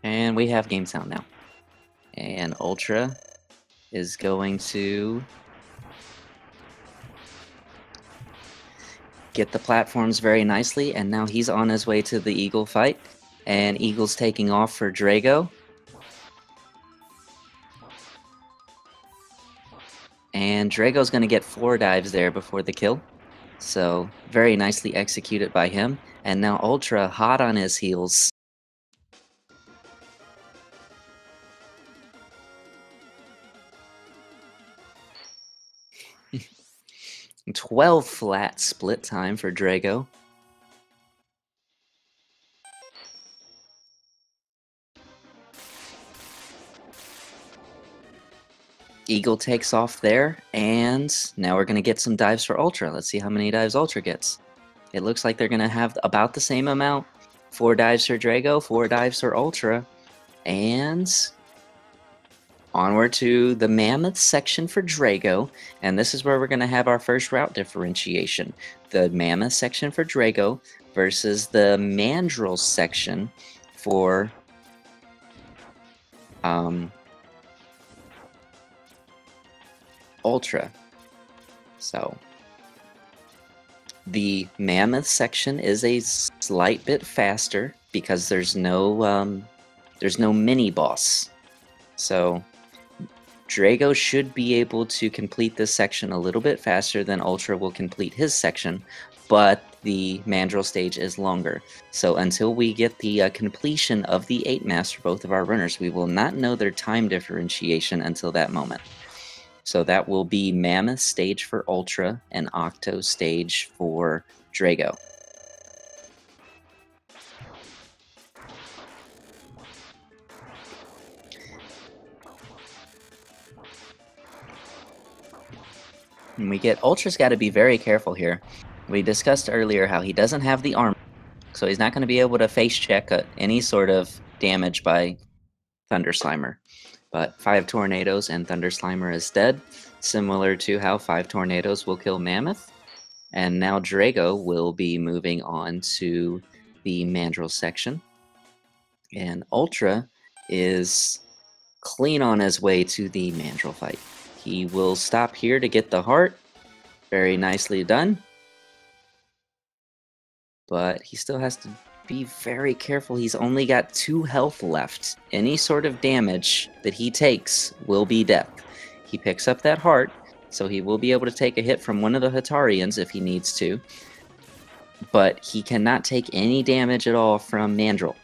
And we have game sound now. And Ultra is going to get the platforms very nicely, and now he's on his way to the Eagle fight. And Eagle's taking off for Drago. And Drago's going to get 4 dives there before the kill. So, very nicely executed by him. And now Ultra hot on his heels. 12 flat split time for Drago. Eagle takes off there, and now we're going to get some dives for Ultra. Let's see how many dives Ultra gets. It looks like they're going to have about the same amount. 4 dives for Drago, 4 dives for Ultra, and onward to the Mammoth section for Drago, and this is where we're going to have our first route differentiation. The Mammoth section for Drago versus the Mandrill section for Ultra. So the Mammoth section is a slight bit faster because there's no mini boss. So Drago should be able to complete this section a little bit faster than Ultra will complete his section, but the Mandrill stage is longer. So until we get the completion of the 8 maps for both of our runners, we will not know their time differentiation until that moment. So that will be Mammoth stage for Ultra and Octo stage for Drago. And we get Ultra's got to be very careful here. We discussed earlier how he doesn't have the armor, so he's not going to be able to face check any sort of damage by Thunder Slimer. But 5 tornadoes and Thunder Slimer is dead, similar to how 5 tornadoes will kill Mammoth. And now Drago will be moving on to the Mandrill section. And Ultra is clean on his way to the Mandrill fight. He will stop here to get the heart. Very nicely done. But he still has to be very careful. He's only got 2 health left. Any sort of damage that he takes will be death. He picks up that heart, so he will be able to take a hit from one of the Hatarians if he needs to. But he cannot take any damage at all from Mandrill.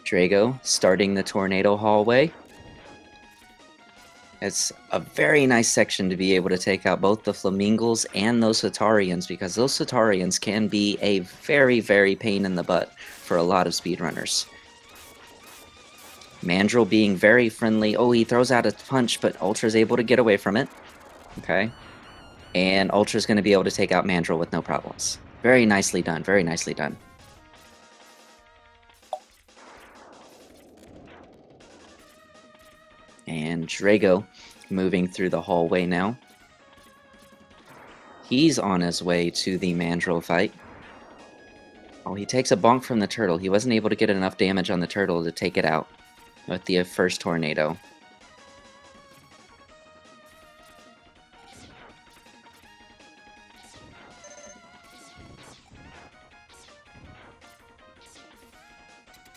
Drago starting the tornado hallway. It's a very nice section to be able to take out both the Flamingos and those Hatarians, because those Hatarians can be a very, very pain in the butt for a lot of speedrunners. Mandrill being very friendly. Oh, he throws out a punch, but Ultra's able to get away from it. Okay. And Ultra's going to be able to take out Mandrill with no problems. Very nicely done. Very nicely done. And Drago moving through the hallway now. He's on his way to the Mandrill fight. Oh, he takes a bonk from the turtle. He wasn't able to get enough damage on the turtle to take it out with the first tornado.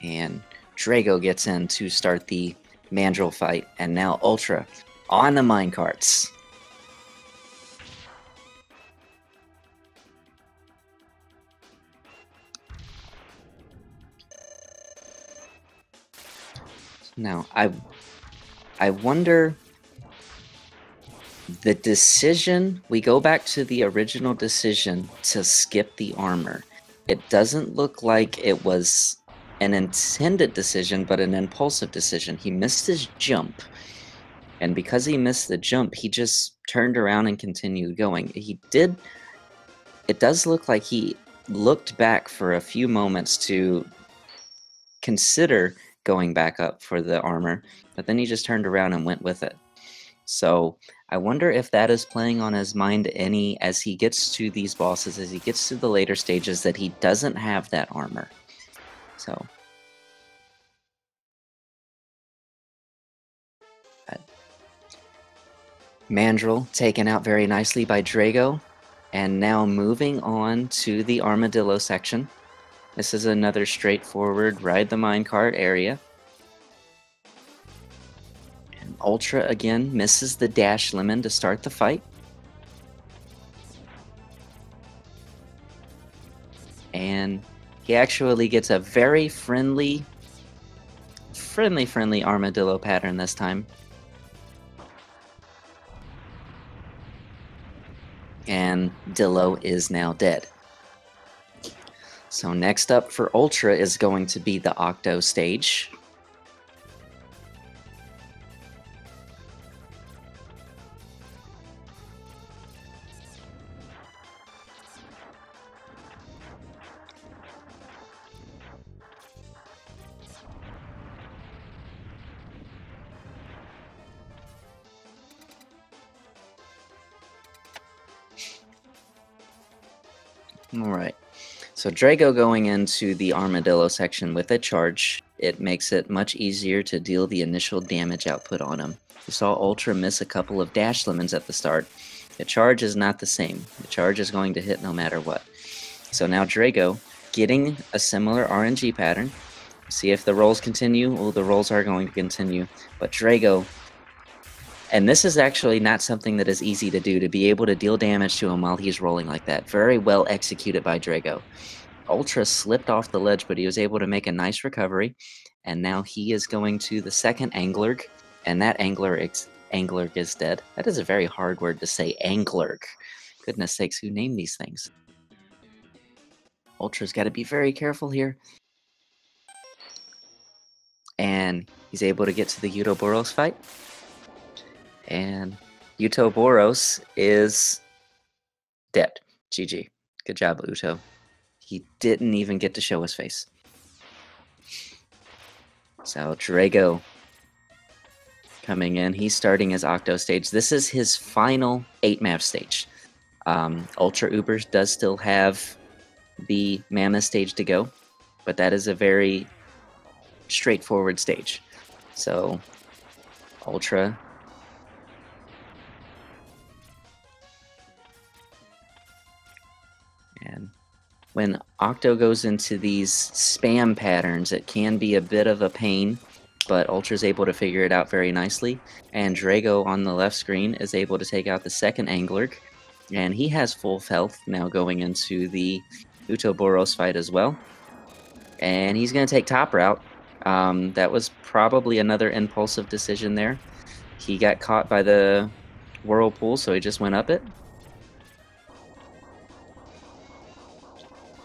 And Drago gets in to start the Mandrill fight, and now Ultra on the minecarts. Now, I wonder, the decision, we go back to the original decision to skip the armor. It doesn't look like it was an intended decision, but an impulsive decision. He missed his jump, and because he missed the jump, he just turned around and continued going. It does look like he looked back for a few moments to consider going back up for the armor, but then he just turned around and went with it. So I wonder if that is playing on his mind any as he gets to these bosses, as he gets to the later stages, that he doesn't have that armor. So Mandrill taken out very nicely by Drago, and now moving on to the Armadillo section. This is another straightforward ride the minecart area. And Ultra again misses the dash lemon to start the fight. And he actually gets a very friendly armadillo pattern this time. And Dillo is now dead. So next up for Ultra is going to be the Octo stage. Alright, so Drago going into the Armadillo section with a charge, it makes it much easier to deal the initial damage output on him. You saw Ultra miss a couple of dash lemons at the start. The charge is not the same. The charge is going to hit no matter what. So now Drago getting a similar RNG pattern. See if the rolls continue. Well, the rolls are going to continue, but Drago, and this is actually not something that is easy to do, to be able to deal damage to him while he's rolling like that. Very well executed by Drago. Ultra slipped off the ledge, but he was able to make a nice recovery. And now he is going to the second Anglerg, and that Anglerg is dead. That is a very hard word to say, Anglerg. Goodness sakes, who named these things? Ultra's got to be very careful here. And he's able to get to the Utoboros fight. And Utoboros is dead. GG. Good job, Uto. He didn't even get to show his face. So Drago coming in. He's starting his Octo stage. This is his final 8-map stage. Ultra Uber does still have the Mammoth stage to go, but that is a very straightforward stage. So Ultra, and when Octo goes into these spam patterns, it can be a bit of a pain, but Ultra's able to figure it out very nicely. And Drago on the left screen is able to take out the second Anglerg, and he has full health now going into the Utoboros fight as well. And he's going to take top route. That was probably another impulsive decision there. He got caught by the whirlpool, so he just went up it.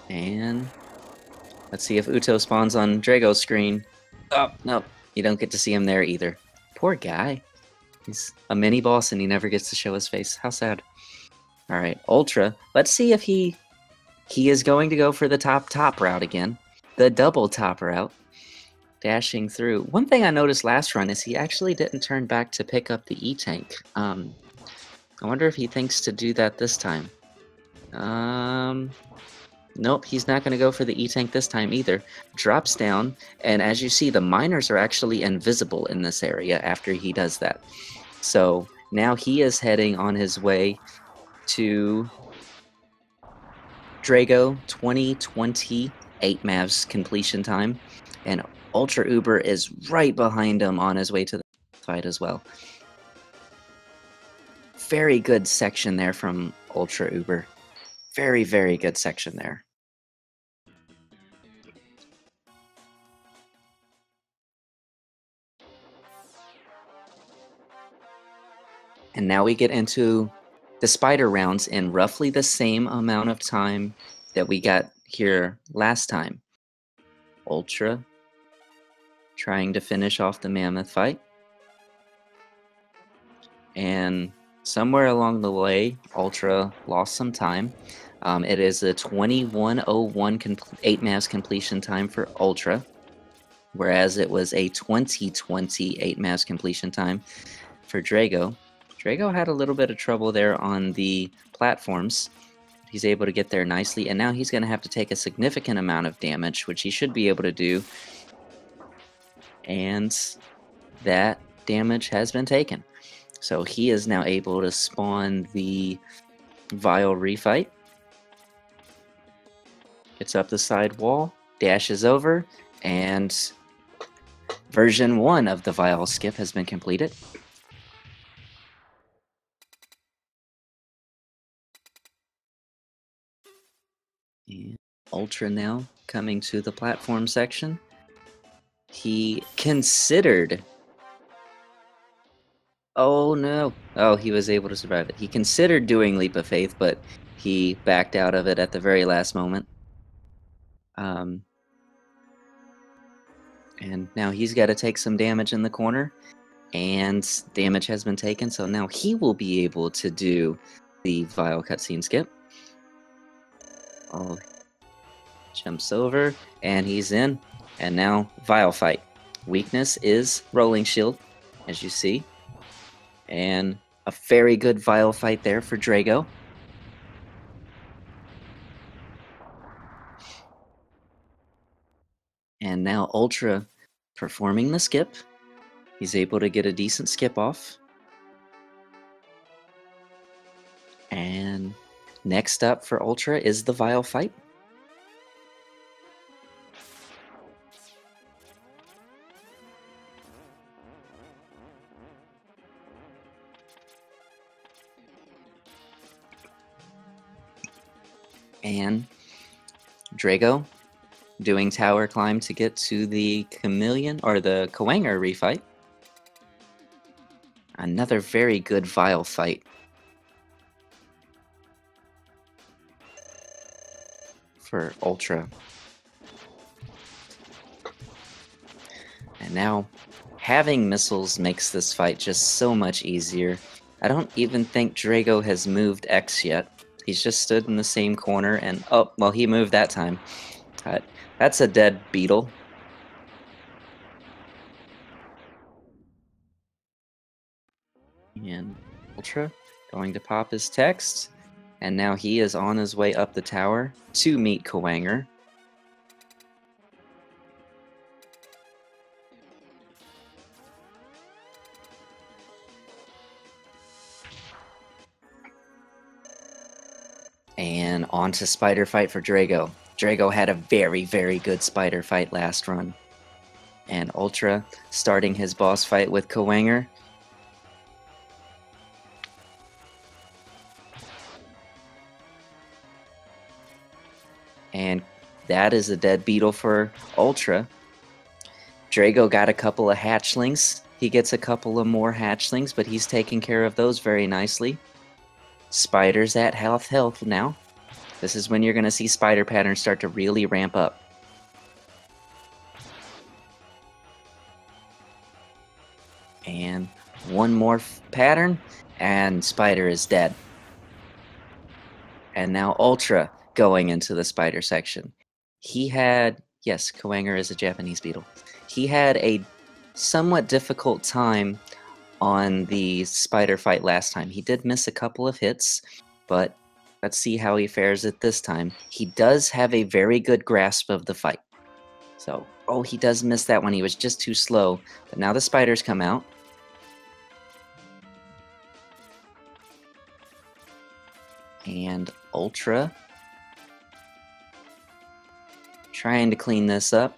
And let's see if Uto spawns on Drago's screen. Oh, no, you don't get to see him there either. Poor guy. He's a mini boss and he never gets to show his face. How sad. Alright, Ultra. Let's see if he is going to go for the top route again. The double top route. Dashing through. One thing I noticed last run is he actually didn't turn back to pick up the E-Tank. I wonder if he thinks to do that this time. Nope, he's not going to go for the E-Tank this time either. Drops down, and as you see, the miners are actually invisible in this area after he does that. So now he is heading on his way to Drago 2028 Mavs completion time, and Ultra Uber is right behind him on his way to the fight as well. Very good section there from Ultra Uber. Very, very good section there. And now we get into the spider rounds in roughly the same amount of time that we got here last time. Ultra trying to finish off the mammoth fight. And somewhere along the way, Ultra lost some time. It is a 21:01 8 Mavs completion time for Ultra, whereas it was a 20:20 8 Mavs completion time for Drago. Drago had a little bit of trouble there on the platforms. He's able to get there nicely, and now he's going to have to take a significant amount of damage, which he should be able to do. And that damage has been taken. So he is now able to spawn the Vile refight. Gets up the side wall, dashes over, and version 1 of the Vile skip has been completed. And Ultra now coming to the platform section. He considered... Oh no. Oh, he was able to survive it. He considered doing Leap of Faith, but he backed out of it at the very last moment. And now he's got to take some damage in the corner, and damage has been taken, so now he will be able to do the Vile cutscene skip. Oh, jumps over, and he's in, and now Vile fight. Weakness is Rolling Shield, as you see, and a very good Vile fight there for Drago. And now Ultra performing the skip. He's able to get a decent skip off. And next up for Ultra is the Vile fight. And Drago doing tower climb to get to the Chameleon, or the Kawanger refight. Another very good Vile fight for Ultra. And now having missiles makes this fight just so much easier. I don't even think Drago has moved X yet. He's just stood in the same corner, and oh, well, he moved that time. That's a dead beetle. And Ultra going to pop his text, and now he is on his way up the tower to meet Kawanger. And on to Spider Fight for Drago. Drago had a very, very good Spider Fight last run. And Ultra starting his boss fight with Kawanger. And that is a dead beetle for Ultra. Drago got a couple of hatchlings. He gets a couple of more hatchlings, but he's taking care of those very nicely. Spiders at health now. This is when you're going to see spider patterns start to really ramp up. And one more pattern, and Spider is dead. And now Ultra going into the Spider section. He had, yes, Kawanger is a Japanese beetle. He had a somewhat difficult time on the Spider fight last time. He did miss a couple of hits, but Let's see how he fares it this time. He does have a very good grasp of the fight. So, oh, he does miss that one. He was just too slow. But now the spiders come out. And Ultra trying to clean this up.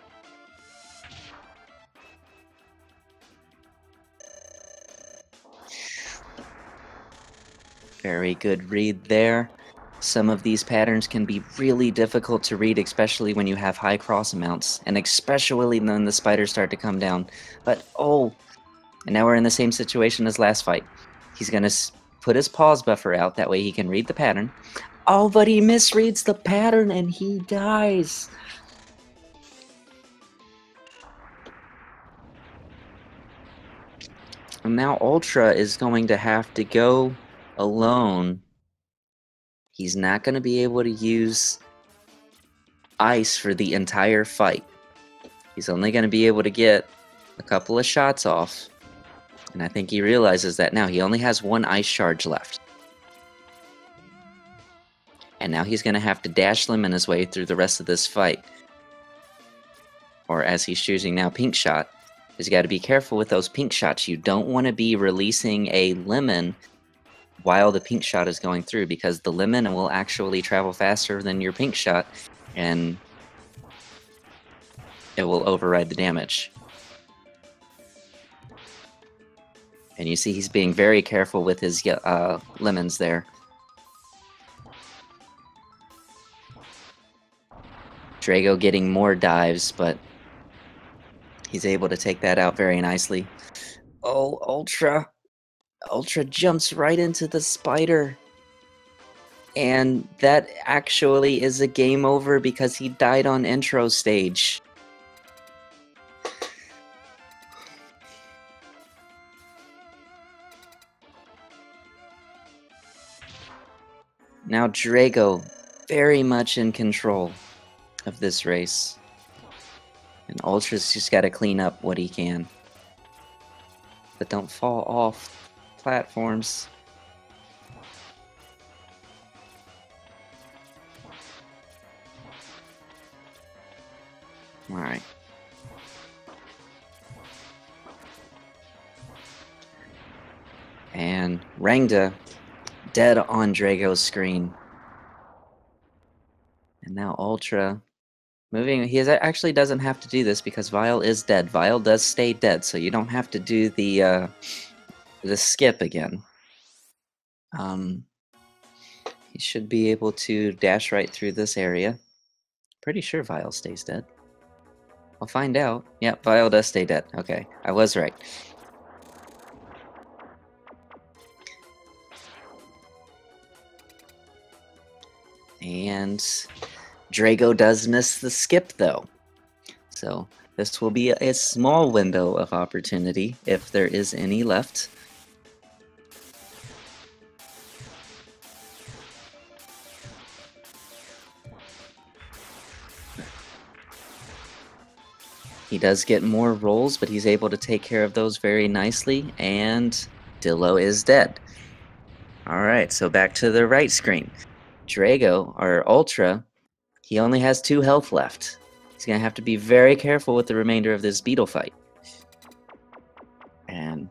Very good read there. Some of these patterns can be really difficult to read, especially when you have high cross amounts, and especially when the spiders start to come down. But, oh, and now we're in the same situation as last fight. He's going to put his pause buffer out, that way he can read the pattern. Oh, but he misreads the pattern and he dies. And now Ultra is going to have to go alone. He's not going to be able to use ice for the entire fight. He's only going to be able to get a couple of shots off. And I think he realizes that now. He only has one ice charge left. And now he's going to have to dash lemon his way through the rest of this fight. Or as he's choosing now, pink shot. He's got to be careful with those pink shots. You don't want to be releasing a lemon while the pink shot is going through, because the lemon will actually travel faster than your pink shot, and it will override the damage. And you see he's being very careful with his lemons there. Drago getting more dives, but he's able to take that out very nicely. Oh, Ultra. Ultra jumps right into the spider. And that actually is a game over because he died on intro stage. Now Drago very much in control of this race. And Ultra's just got to clean up what he can. But don't fall off platforms. Alright. And Rangda dead on Drago's screen. And now Ultra moving. He actually doesn't have to do this because Vile is dead. Vile does stay dead, so you don't have to do the skip again. He should be able to dash right through this area. Pretty sure Vile stays dead. I'll find out. Yep, Vile does stay dead. Okay, I was right. And Drago does miss the skip, though. So this will be a small window of opportunity, if there is any left. He does get more rolls, but he's able to take care of those very nicely, and Dillo is dead. Alright, so back to the right screen. Drago, or Ultra, he only has 2 health left. He's going to have to be very careful with the remainder of this Beetle fight. And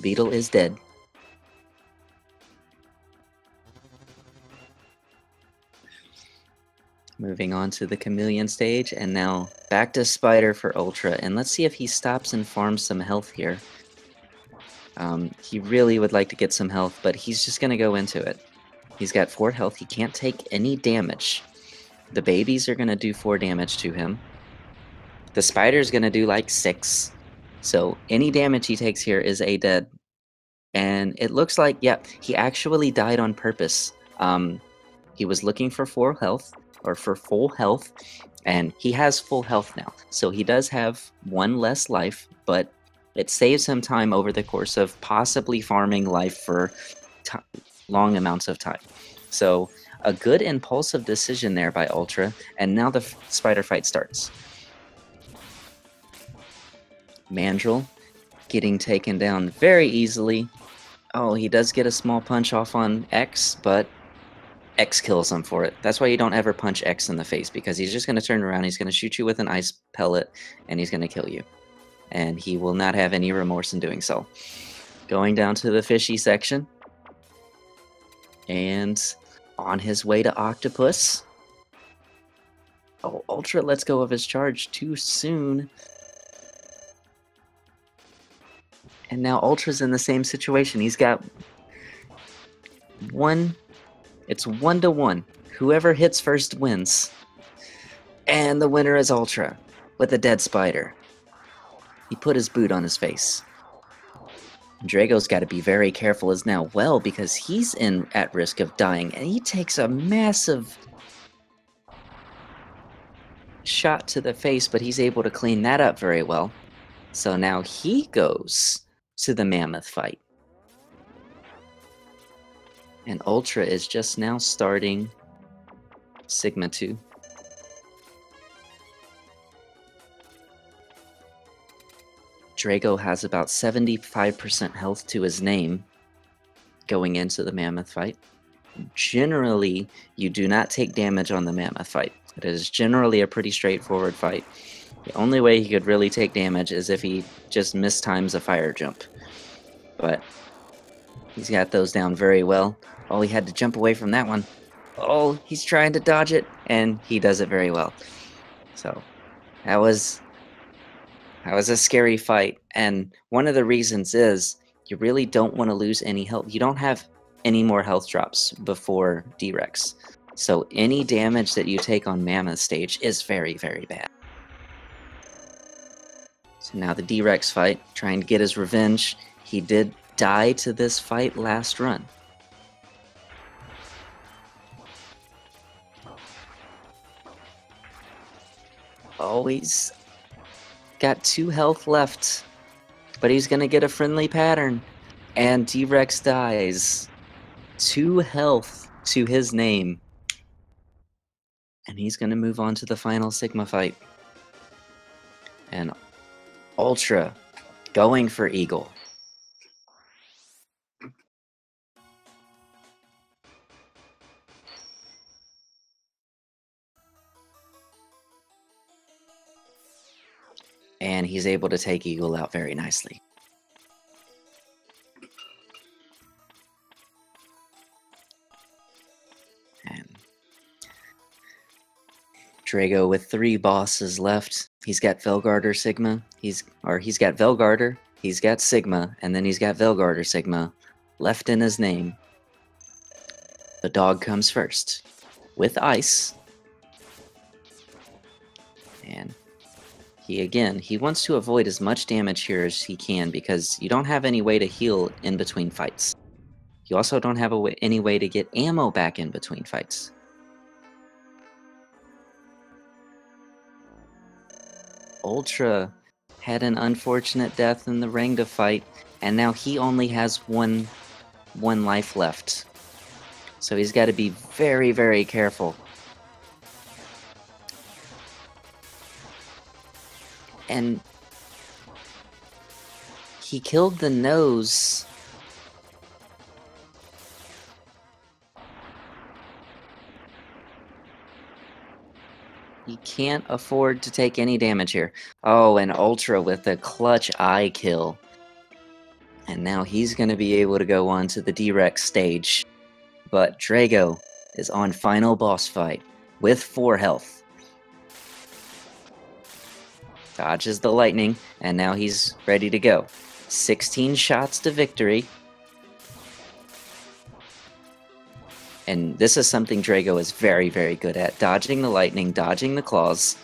Beetle is dead. Moving on to the Chameleon stage, and now back to Spider for Ultra. And let's see if he stops and farms some health here. He really would like to get some health, but he's just going to go into it. He's got 4 health. He can't take any damage. The babies are going to do 4 damage to him. The spider's going to do like 6. So any damage he takes here is a dead. And it looks like, yep, he actually died on purpose. He was looking for 4 health, or for full health, and he has full health now. So he does have 1 less life, but it saves him time over the course of possibly farming life for long amounts of time. So a good impulsive decision there by Ultra, and now the spider fight starts. Mandrill getting taken down very easily. Oh, he does get a small punch off on X, but X kills him for it. That's why you don't ever punch X in the face, because he's just going to turn around, he's going to shoot you with an ice pellet, and he's going to kill you. And he will not have any remorse in doing so. Going down to the fishy section. And on his way to Octopus. Oh, Ultra lets go of his charge too soon. And now Ultra's in the same situation. He's got one. It's 1-1. Whoever hits first wins. And the winner is Ultra with a dead spider. He put his boot on his face. Drago's got to be very careful as well, because he's at risk of dying, and he takes a massive shot to the face, but he's able to clean that up very well. So now he goes to the mammoth fight. And Ultra is just now starting Sigma 2. Drago has about 75% health to his name going into the mammoth fight. Generally, you do not take damage on the mammoth fight. It is generally a pretty straightforward fight. The only way he could really take damage is if he just mistimes a fire jump. But he's got those down very well. Oh, he had to jump away from that one. Oh, he's trying to dodge it, and he does it very well. So, that was a scary fight, and one of the reasons is you really don't want to lose any health. You don't have any more health drops before D-Rex. So any damage that you take on Mammoth stage is very, very bad. So now the D-Rex fight, trying to get his revenge. He did die to this fight last run. Oh, he's got 2 health left, but he's gonna get a friendly pattern, and D-Rex dies. 2 health to his name, and he's gonna move on to the final Sigma fight. And Ultra going for Eagle. And he's able to take Eagle out very nicely. And Drago with 3 bosses left. He's got Velgarder Sigma. He's got Velgarder, he's got Sigma, and then he's got Velgarder Sigma left in his name. The dog comes first with ice. And he wants to avoid as much damage here as he can, because you don't have any way to heal in between fights. You also don't have any way to get ammo back in between fights. Ultra had an unfortunate death in the ring to fight, and now he only has one life left. So he's got to be very, very careful. And he killed the nose. He can't afford to take any damage here. Oh, and Ultra with a clutch eye kill. And now he's going to be able to go on to the D-Rex stage. But Drago is on final boss fight with 4 health. Dodges the lightning, and now he's ready to go. 16 shots to victory. And this is something Drago is very, very good at. Dodging the lightning, dodging the claws.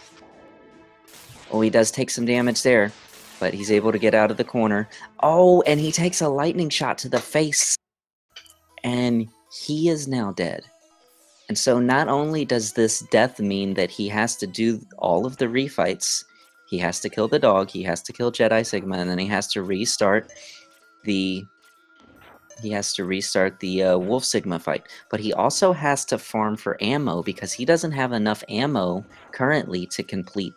Oh, he does take some damage there, but he's able to get out of the corner. Oh, and he takes a lightning shot to the face. And he is now dead. And so not only does this death mean that he has to do all of the refights, he has to kill the dog, he has to kill Jedi Sigma, and then he has to restart the Wolf Sigma fight. But he also has to farm for ammo, because he doesn't have enough ammo currently to complete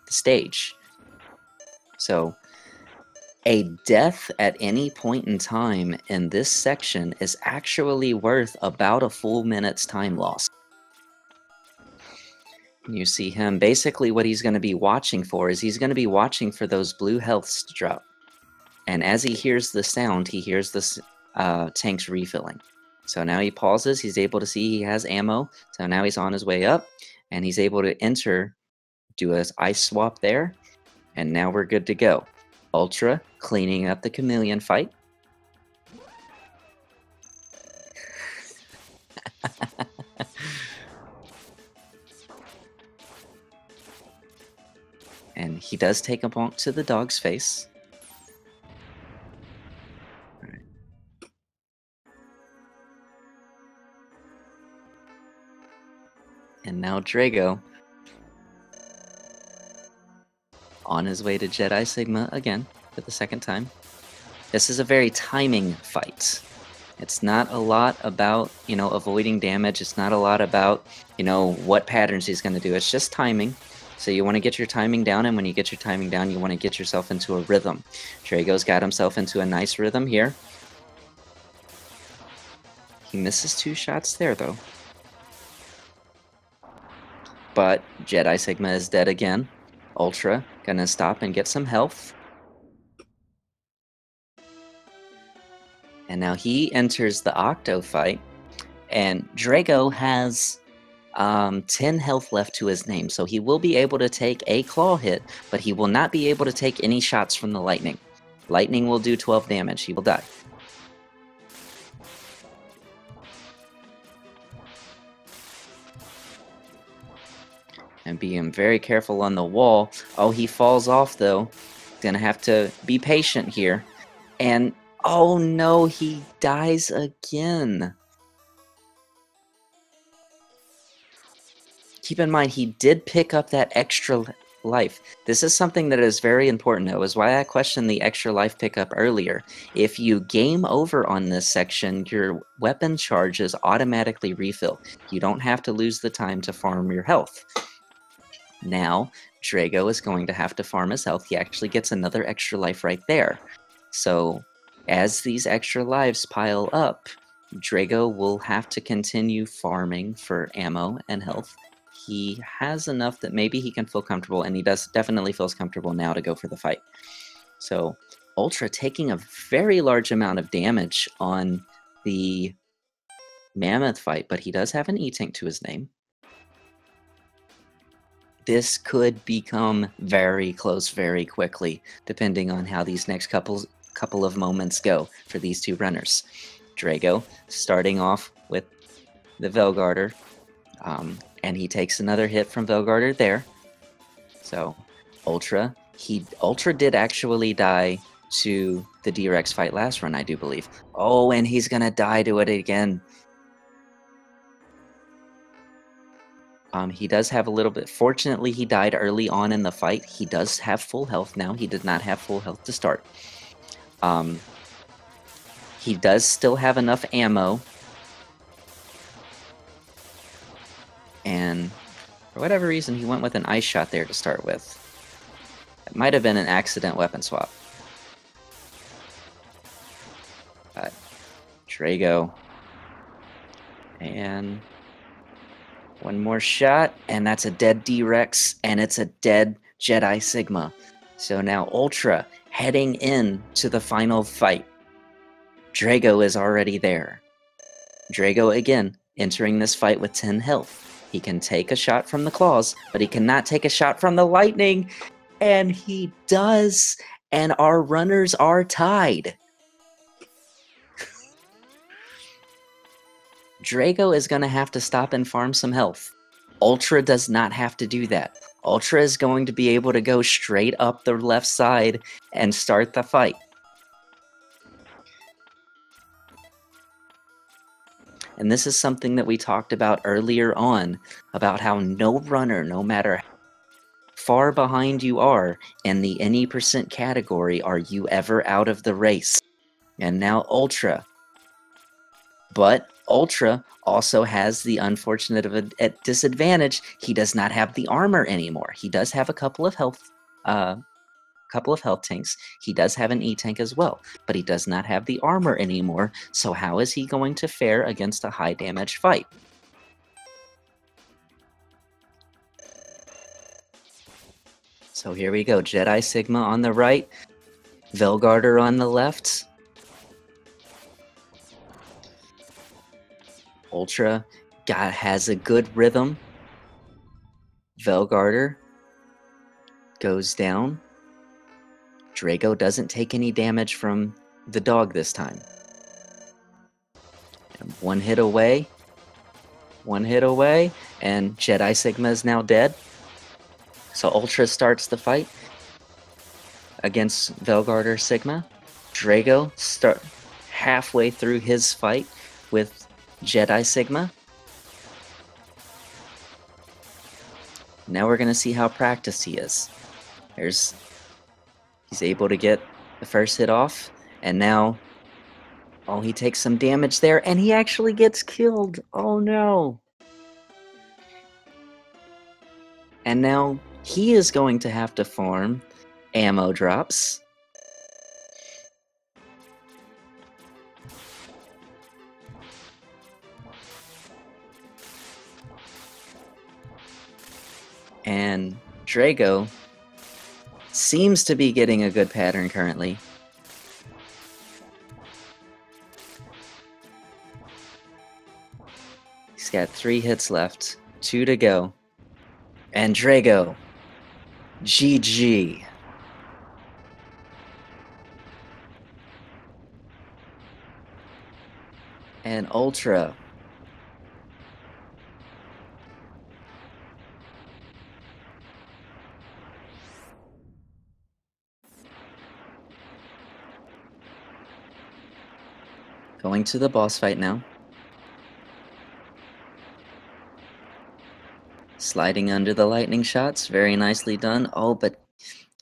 the stage. So A death at any point in time in this section is actually worth about a full minute's time loss. You see him, basically what he's going to be watching for is he's going to be watching for those blue healths to drop. And as he hears the sound, he hears the tanks refilling. So now he pauses, he's able to see he has ammo, so now he's on his way up, and he's able to enter, do an ice swap there, and now we're good to go. Ultra cleaning up the chameleon fight. And he does take a bonk to the dog's face. All right. And now Drago on his way to Jedi Sigma again for the second time. This is a very timing fight. It's not a lot about, avoiding damage. It's not a lot about, what patterns he's going to do. It's just timing. So you want to get your timing down, and when you get your timing down, you want to get yourself into a rhythm. Drago's got himself into a nice rhythm here. He misses 2 shots there, though. But Jedi Sigma is dead again. Ultra gonna stop and get some health. And now he enters the Octo fight, and Drago has 10 health left to his name, so he will be able to take a claw hit, but he will not be able to take any shots from the lightning. Lightning will do 12 damage. He will die. And being very careful on the wall. Oh, he falls off, though. Gonna have to be patient here. And, oh no, he dies again. Keep in mind, he did pick up that extra life. This is something that is very important, though, is why I questioned the extra life pickup earlier. If you game over on this section, your weapon charges automatically refill. You don't have to lose the time to farm your health. Now, Drago is going to have to farm his health. He actually gets another extra life right there. So, as these extra lives pile up, Drago will have to continue farming for ammo and health. He has enough that maybe he can feel comfortable, and he definitely feels comfortable now to go for the fight. So, Ultra taking a very large amount of damage on the Mammoth fight, but he does have an E-Tank to his name. This could become very close very quickly, depending on how these next couple of moments go for these two runners. Drago starting off with the Velgarder, and he takes another hit from Velgarder there. So Ultra did actually die to the D-Rex fight last run, I do believe. Oh, and he's gonna die to it again. He does have a little bit. Fortunately, he died early on in the fight. He does have full health now. He did not have full health to start. He does still have enough ammo. And for whatever reason, he went with an ice shot there to start with. It might have been an accident weapon swap. But Drago. And one more shot, and that's a dead D-Rex, and it's a dead Jedi Sigma. So now Ultra heading in to the final fight. Drago is already there. Drago again entering this fight with 10 health. He can take a shot from the claws, but he cannot take a shot from the lightning. And he does, and our runners are tied. Drago is going to have to stop and farm some health. Ultra does not have to do that. Ultra is going to be able to go straight up the left side and start the fight. And this is something that we talked about earlier on, about how no runner, no matter how far behind you are in the any percent category, are you ever out of the race. And now Ultra. But Ultra also has the unfortunate disadvantage. He does not have the armor anymore. He does have a couple of health couple of health tanks. He does have an E-tank as well, but he does not have the armor anymore, so how is he going to fare against a high damage fight? So here we go, Jedi Sigma on the right, Velgarder on the left. Ultra has a good rhythm. Velgarder goes down. Drago doesn't take any damage from the dog this time. And one hit away, and Jedi Sigma is now dead. So Ultra starts the fight against Velgarder Sigma. Drago start halfway through his fight with Jedi Sigma. Now we're going to see how practiced he is. He's able to get the first hit off, and now, oh, he takes some damage there, and he actually gets killed. Oh no. And now he is going to have to farm ammo drops. And Drago seems to be getting a good pattern currently. He's got 3 hits left, 2 to go. And Drago, GG. And Ultra, going to the boss fight now. Sliding under the lightning shots, very nicely done. Oh, but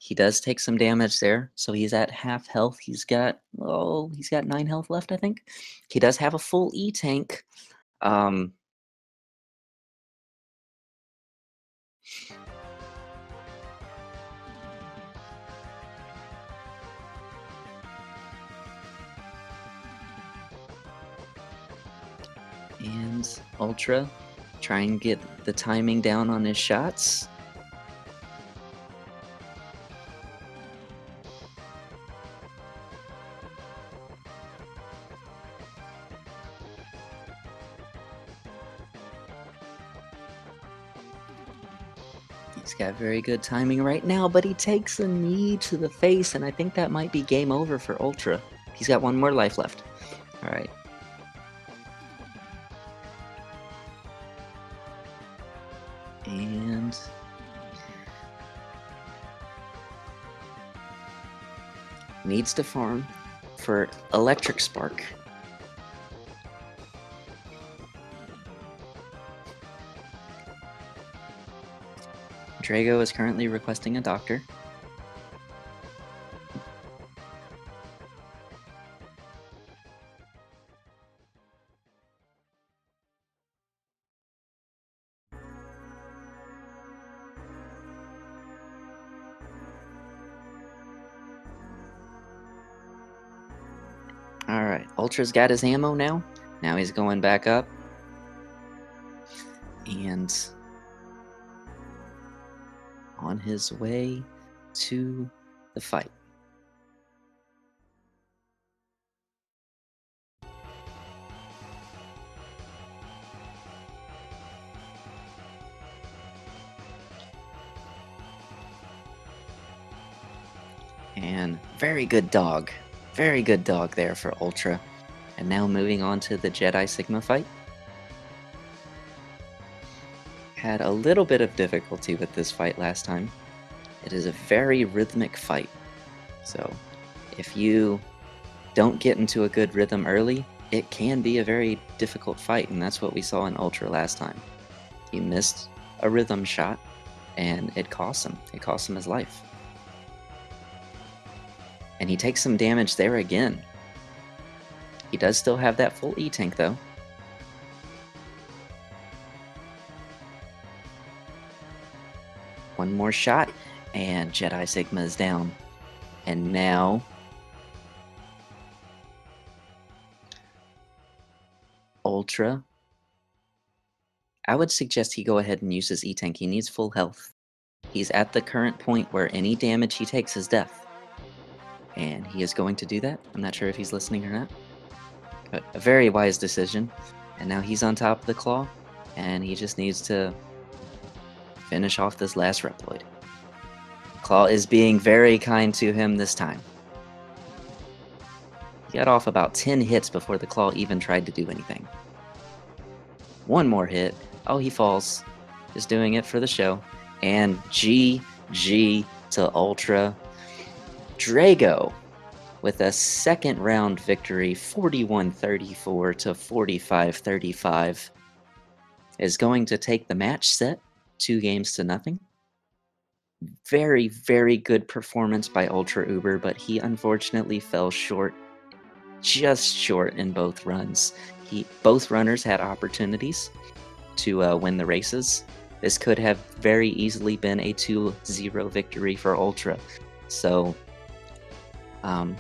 he does take some damage there, so he's at half health. He's got 9 health left, I think. He does have a full E-tank. And Ultra, try and get the timing down on his shots. He's got very good timing right now, but he takes a knee to the face, and I think that might be game over for Ultra. He's got 1 more life left. Alright. And needs to farm for Electric Spark. Drago is currently requesting a doctor. Alright, Ultra's got his ammo now. Now he's going back up. And on his way to the fight. And very good dog. Very good dog there for Ultra. And now moving on to the Jedi Sigma fight. Had a little bit of difficulty with this fight last time. It is a very rhythmic fight. So if you don't get into a good rhythm early, it can be a very difficult fight, and that's what we saw in Ultra last time. He missed a rhythm shot, and it cost him. It cost him his life. And he takes some damage there again. He does still have that full E-tank, though. One more shot, and Jedi Sigma is down. And now Ultra. I would suggest he go ahead and use his E-Tank. He needs full health. He's at the current point where any damage he takes is death. And he is going to do that. I'm not sure if he's listening or not. But a very wise decision. And now he's on top of the claw. And he just needs to finish off this last Reploid. Claw is being very kind to him this time. He got off about 10 hits before the claw even tried to do anything. One more hit. Oh, he falls. Just doing it for the show. And GG to Ultra. Drago with a second round victory, 41-34 to 45-35, is going to take the match set 2-0. Very, very good performance by Ultra Uber, but he unfortunately fell short, just short in both runs. Both runners had opportunities to win the races. This could have very easily been a 2-0 victory for Ultra. So,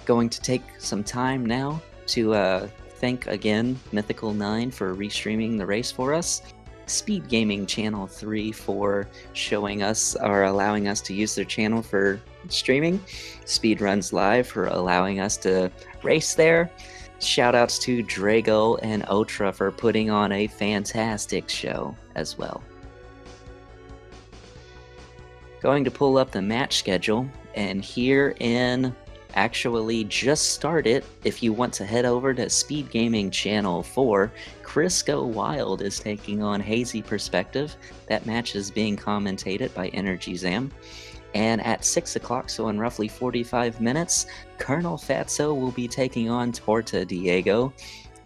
going to take some time now to thank again Mythical9 for restreaming the race for us. Speed Gaming Channel 3 for showing us or allowing us to use their channel for streaming. Speedruns Live for allowing us to race there. Shoutouts to Drago and Ultra for putting on a fantastic show as well. Going to pull up the match schedule, and here in actually just started, if you want to head over to Speed Gaming Channel 4, Crisco Wild is taking on Hazy Perspective. That match is being commentated by Energy Zam. And at 6 o'clock, so in roughly 45 minutes, Colonel Fatso will be taking on Torta Diego,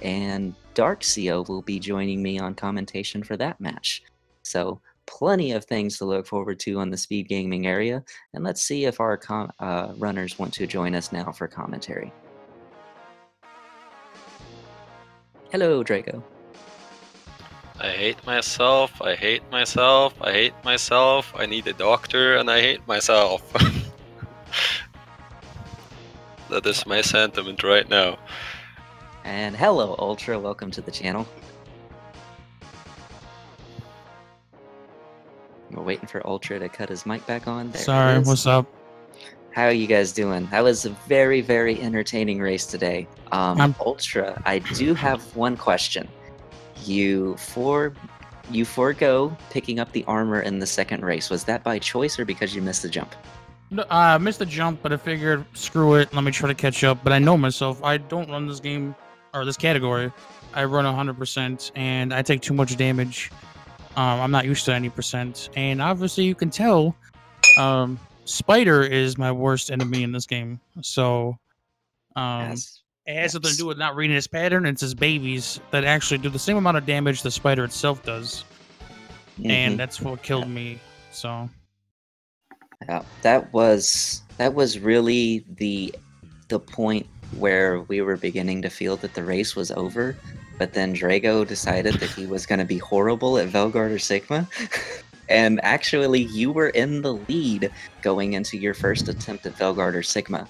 and Darkseio will be joining me on commentation for that match. So plenty of things to look forward to on the Speed Gaming area, and let's see if our runners want to join us now for commentary. Hello, Drago. I hate myself, I hate myself, I hate myself, I need a doctor, and I hate myself. That is my sentiment right now. And hello, Ultra, welcome to the channel. We're waiting for Ultra to cut his mic back on. There Sorry, what's up? How are you guys doing? That was a very, very entertaining race today. Ultra, I do have one question. You forego picking up the armor in the second race. Was that by choice or because you missed the jump? No, I missed the jump, but I figured, screw it, let me try to catch up. But I know myself, I don't run this game, or this category. I run 100%, and I take too much damage. I'm not used to any percent. And obviously, you can tell, Spider is my worst enemy in this game. So, it has something to do with not reading his pattern. It's his babies that actually do the same amount of damage the spider itself does. Mm-hmm. And that's what killed me. So yeah, that was really the point where we were beginning to feel that the race was over. But then Drago decided that he was going to be horrible at Velgarder Sigma. And actually, you were in the lead going into your first attempt at Velgarder Sigma.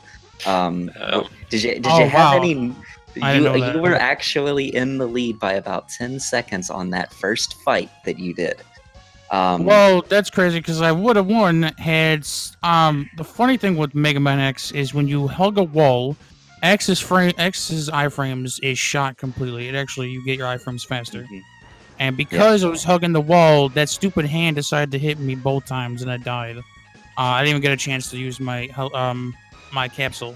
Did you have any? You were actually in the lead by about 10 seconds on that first fight that you did. Well, that's crazy because I would have won had. The funny thing with Mega Man X is when you hug a wall, X's iframes is shot completely. It actually you get your iframes faster. Mm-hmm. And because I was hugging the wall, that stupid hand decided to hit me both times, and I died. I didn't even get a chance to use my capsule,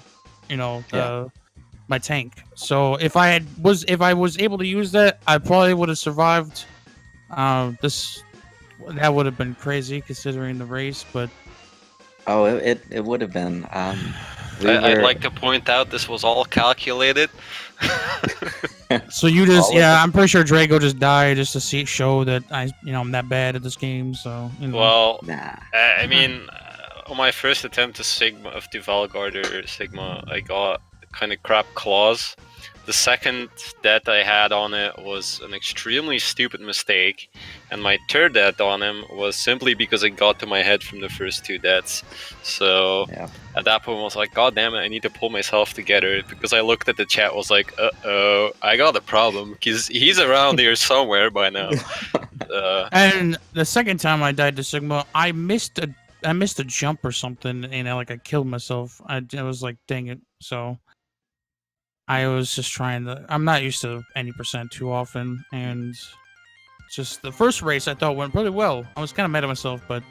my tank. So if I was able to use that, I probably would have survived. That would have been crazy considering the race, but it would have been. I'd like to point out this was all calculated. So you just I'm pretty sure Drago just died just to show that I'm that bad at this game. So well, nah. I mean, on my first attempt to the Velgarder Sigma, I got kind of crap claws, the second death I had on it was an extremely stupid mistake, and my third death on him was simply because it got to my head from the first 2 deaths. So at that point I was like, god damn it, I need to pull myself together, because I looked at the chat, was like, uh-oh, I got a problem, because he's around here somewhere by now. And the second time I died to Sigma, I missed a jump or something, and I killed myself. I was like, dang it. So I was just trying to. I'm not used to any percent too often, and just the first race I thought went pretty well. I was kind of mad at myself, but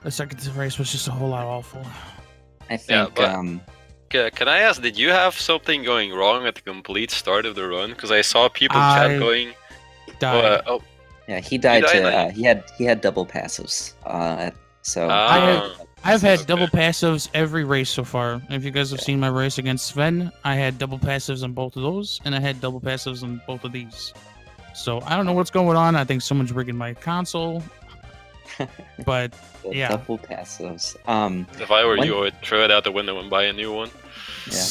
the second race was just a whole lot awful. I think. Can I ask, did you have something going wrong at the complete start of the run? Because I saw people chat going. Died. Yeah, he died he had double passives. So I've had double passives every race so far. If you guys have seen my race against Sven, I had double passives on both of those, and I had double passives on both of these. So I don't know what's going on. I think someone's rigging my console. But yeah, double passives. If I were you, I would throw it out the window and buy a new one. Yeah.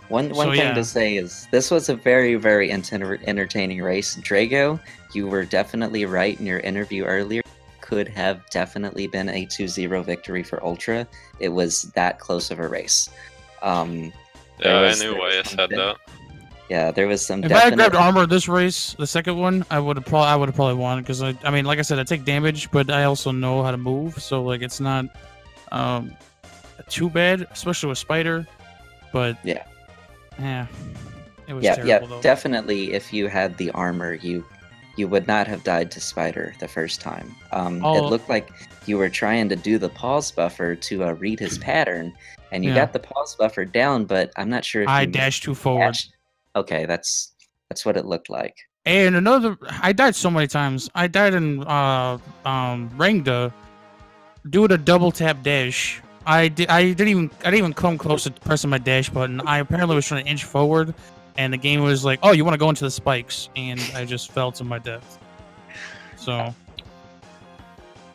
One thing to say is this was a very, very entertaining race. Drago, you were definitely right in your interview earlier. Could have definitely been a 2-0 victory for Ultra. It was that close of a race. Yeah, I knew why I said that. Yeah, there was some. If I had grabbed armor this race, the second one, I would have probably won, because I mean, like I said, I take damage, but I also know how to move, so it's not too bad, especially with Spider. But yeah, it was terrible, though. Definitely. If you had the armor, you would not have died to Spider the first time. It looked like you were trying to do the pause buffer to read his pattern, and you got the pause buffer down, but I'm not sure if I dashed too forward. Okay, that's what it looked like. And I died so many times. I died in Rangda doing a double tap dash. I didn't even come close to pressing my dash button. I apparently was trying to inch forward, and the game was like, "Oh, you want to go into the spikes?" And I just fell to my death. So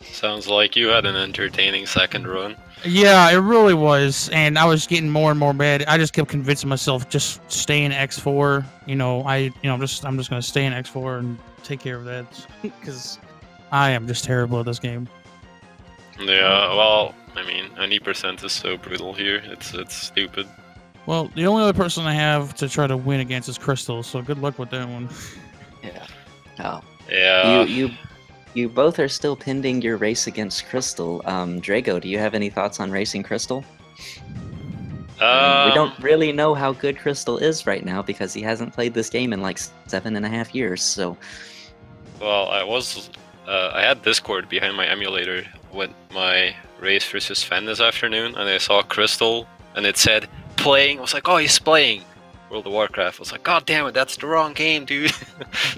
sounds like you had an entertaining second run. Yeah, it really was, and I was getting more and more mad. I just kept convincing myself, just stay in X4. I'm just gonna stay in X4 and take care of that, because I am just terrible at this game. Yeah, well, I mean, 90% is so brutal here. It's stupid. Well, the only other person I have to try to win against is Crystal, so good luck with that one. Yeah. Oh. Yeah. You both are still pending your race against Crystal. Drago, do you have any thoughts on racing Crystal? We don't really know how good Crystal is right now, because he hasn't played this game in like 7.5 years. So. Well, I had Discord behind my emulator with my race versus Sven this afternoon, and I saw Crystal, and it said playing. I was like, oh, he's playing World of Warcraft. I was like, god damn it, that's the wrong game, dude.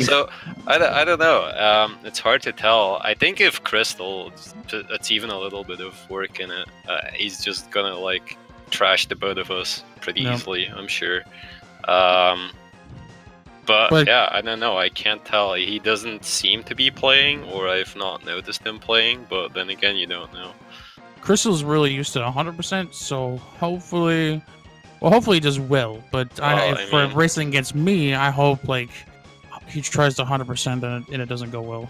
So I don't know. It's hard to tell. I think if Crystal, that's even a little bit of work in it, he's just gonna trash the both of us pretty easily, I'm sure. But yeah, I don't know. I can't tell. He doesn't seem to be playing, or I've not noticed him playing. But then again, you don't know. Crystal's really used to 100%, so hopefully he does well. But for racing against me, I hope he tries to 100% and it doesn't go well.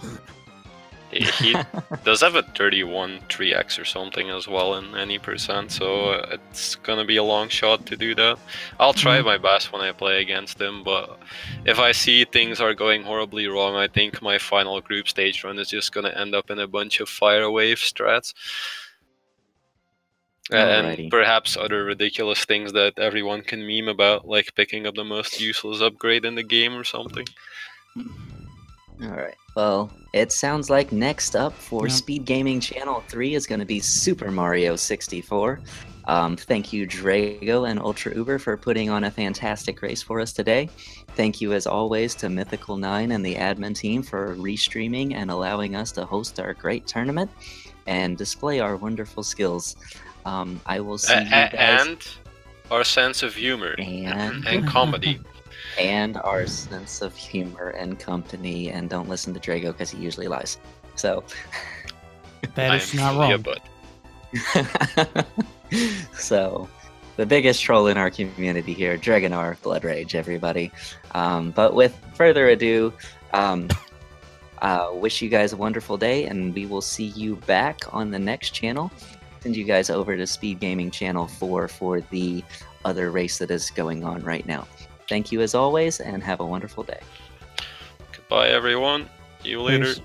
He does have a 31 3x or something as well in any percent, so it's gonna be a long shot to do that. I'll try my best when I play against him, but if I see things are going horribly wrong, I think my final group stage run is just gonna end up in a bunch of fire wave strats. And perhaps other ridiculous things that everyone can meme about, like picking up the most useless upgrade in the game or something. Alright, well, it sounds like next up for Speed Gaming Channel 3 is going to be Super Mario 64. Thank you, Drago and Ultra Uber, for putting on a fantastic race for us today. Thank you, as always, to Mythical9 and the admin team for restreaming and allowing us to host our great tournament and display our wonderful skills. I will see you guys. And our sense of humor and comedy. And our sense of humor and company, and don't listen to Drago because he usually lies. So that is not wrong. So the biggest troll in our community here, Dragonar Blood Rage, everybody. But with further ado, wish you guys a wonderful day, and we will see you back on the next channel. Send you guys over to Speed Gaming Channel 4 for the other race that is going on right now. Thank you as always, and have a wonderful day. Goodbye, everyone. See you later. Peace.